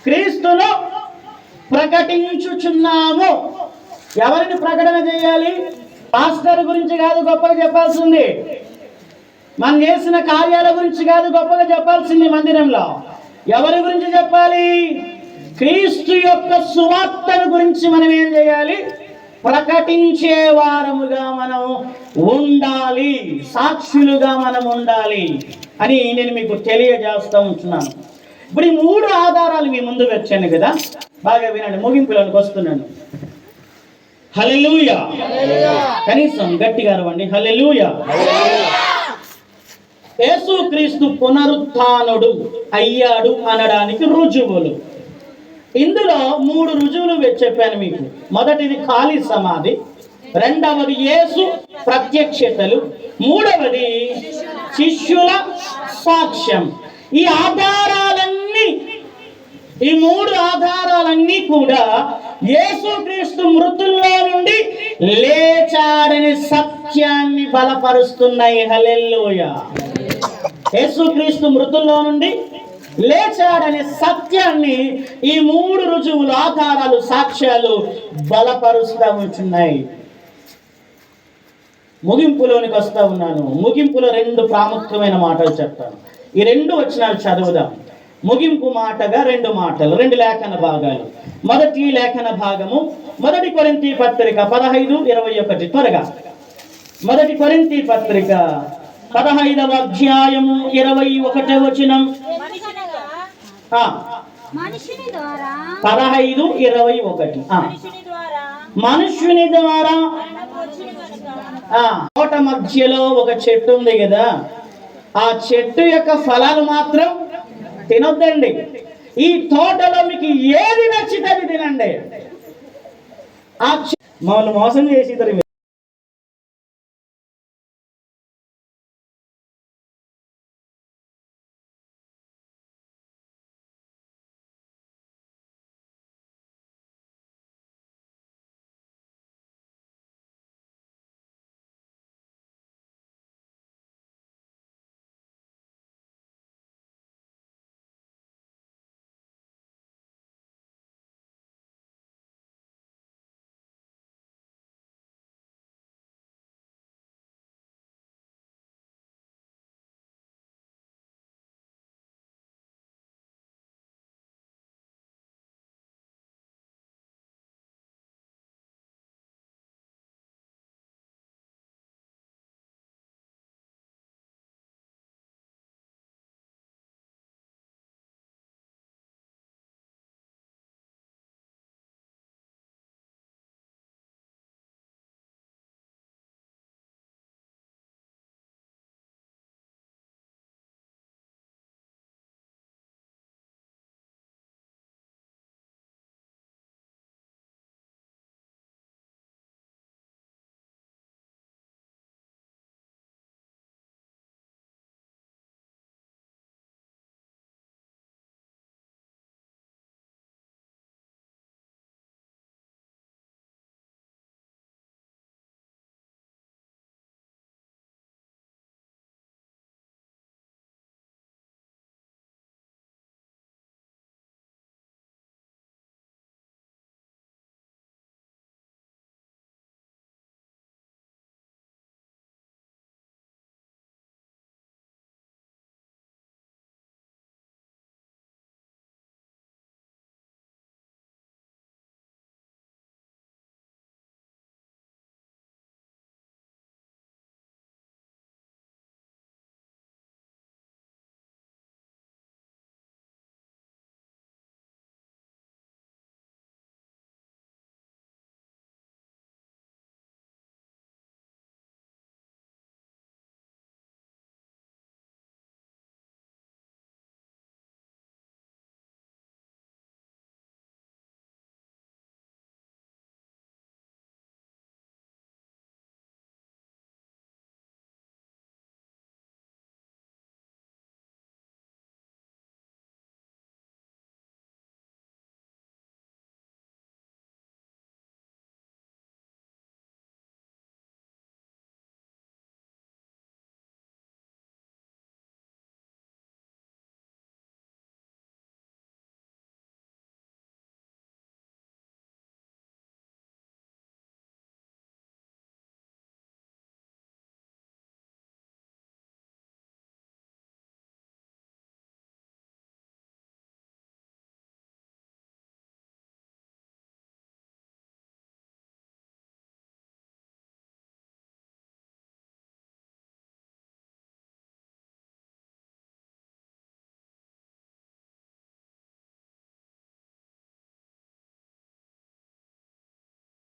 క్రీస్తును ప్రకటించుచున్నాము. ఎవరిని ప్రకటన చేయాలి? పాస్టర్ గురించి కాదు గొప్పగా చెప్పాల్సింది, మనం చేసిన కార్యాల గురించి కాదు గొప్పగా చెప్పాల్సింది. మందిరంలో ఎవరి గురించి చెప్పాలి? క్రీస్తు యొక్క సువార్తను గురించి మనం ఏం చేయాలి? ప్రకటించే వారముగా మనం ఉండాలి, సాక్షులుగా మనం ఉండాలి అని నేను మీకు తెలియజేస్తూ ఉంటున్నాను. ఇప్పుడు ఈ 3 ఆధారాలు మీ ముందు వచ్చాను కదా, బాగా వినండి. ముగింపులోనికి వస్తున్నాను. హల్లెలూయా. కనీసం గట్టిగా అరవండి, హల్లెలూయా. యేసుక్రీస్తు పునరుత్థానుడు అయ్యాడు అనడానికి రుజువులు. ఇందులో 3 రుజువులు చెప్పాను మీకు. మొదటిది ఖాళీ సమాధి, రెండవది యేసు ప్రత్యక్షతలు, మూడవది శిష్యుల సాక్ష్యం. ఈ 3 ఆధారాలన్నీ కూడా యేసుక్రీస్తు మృతుల్లో నుండి లేచాడని సత్యాన్ని బలపరుస్తున్నాయి. హల్లెలూయా. యేసుక్రీస్తు మృతుల్లో నుండి లేచాడనే సత్యాన్ని ఈ 3 రుజువులు, ఆధారాలు, సాక్ష్యాలు బలపరుస్తూ ఉంటున్నాయి. ముగింపులోనికి వస్తా ఉన్నాను. ముగింపులో 2 ప్రాముఖ్యమైన మాటలు చెప్తాను. ఈ 2 వచనాలు చదువుదాం. ముగింపు మాటగా 2 మాటలు, 2 లేఖన భాగాలు. మొదటి లేఖన భాగము 1 కొరింథీ పత్రిక 15:21. త్వరగా 1 కొరింథీ పత్రిక 15వ అధ్యాయము 21వ వచనం. 15:21. మనుష్యుని ద్వారా తోట మధ్యలో ఒక చెట్టు ఉంది కదా, ఆ చెట్టు యొక్క ఫలాలు మాత్రం తినొద్దండి. ఈ తోటలో మీకు ఏది నచ్చితే అది తినండి. మమ్మల్ని మోసం చేసి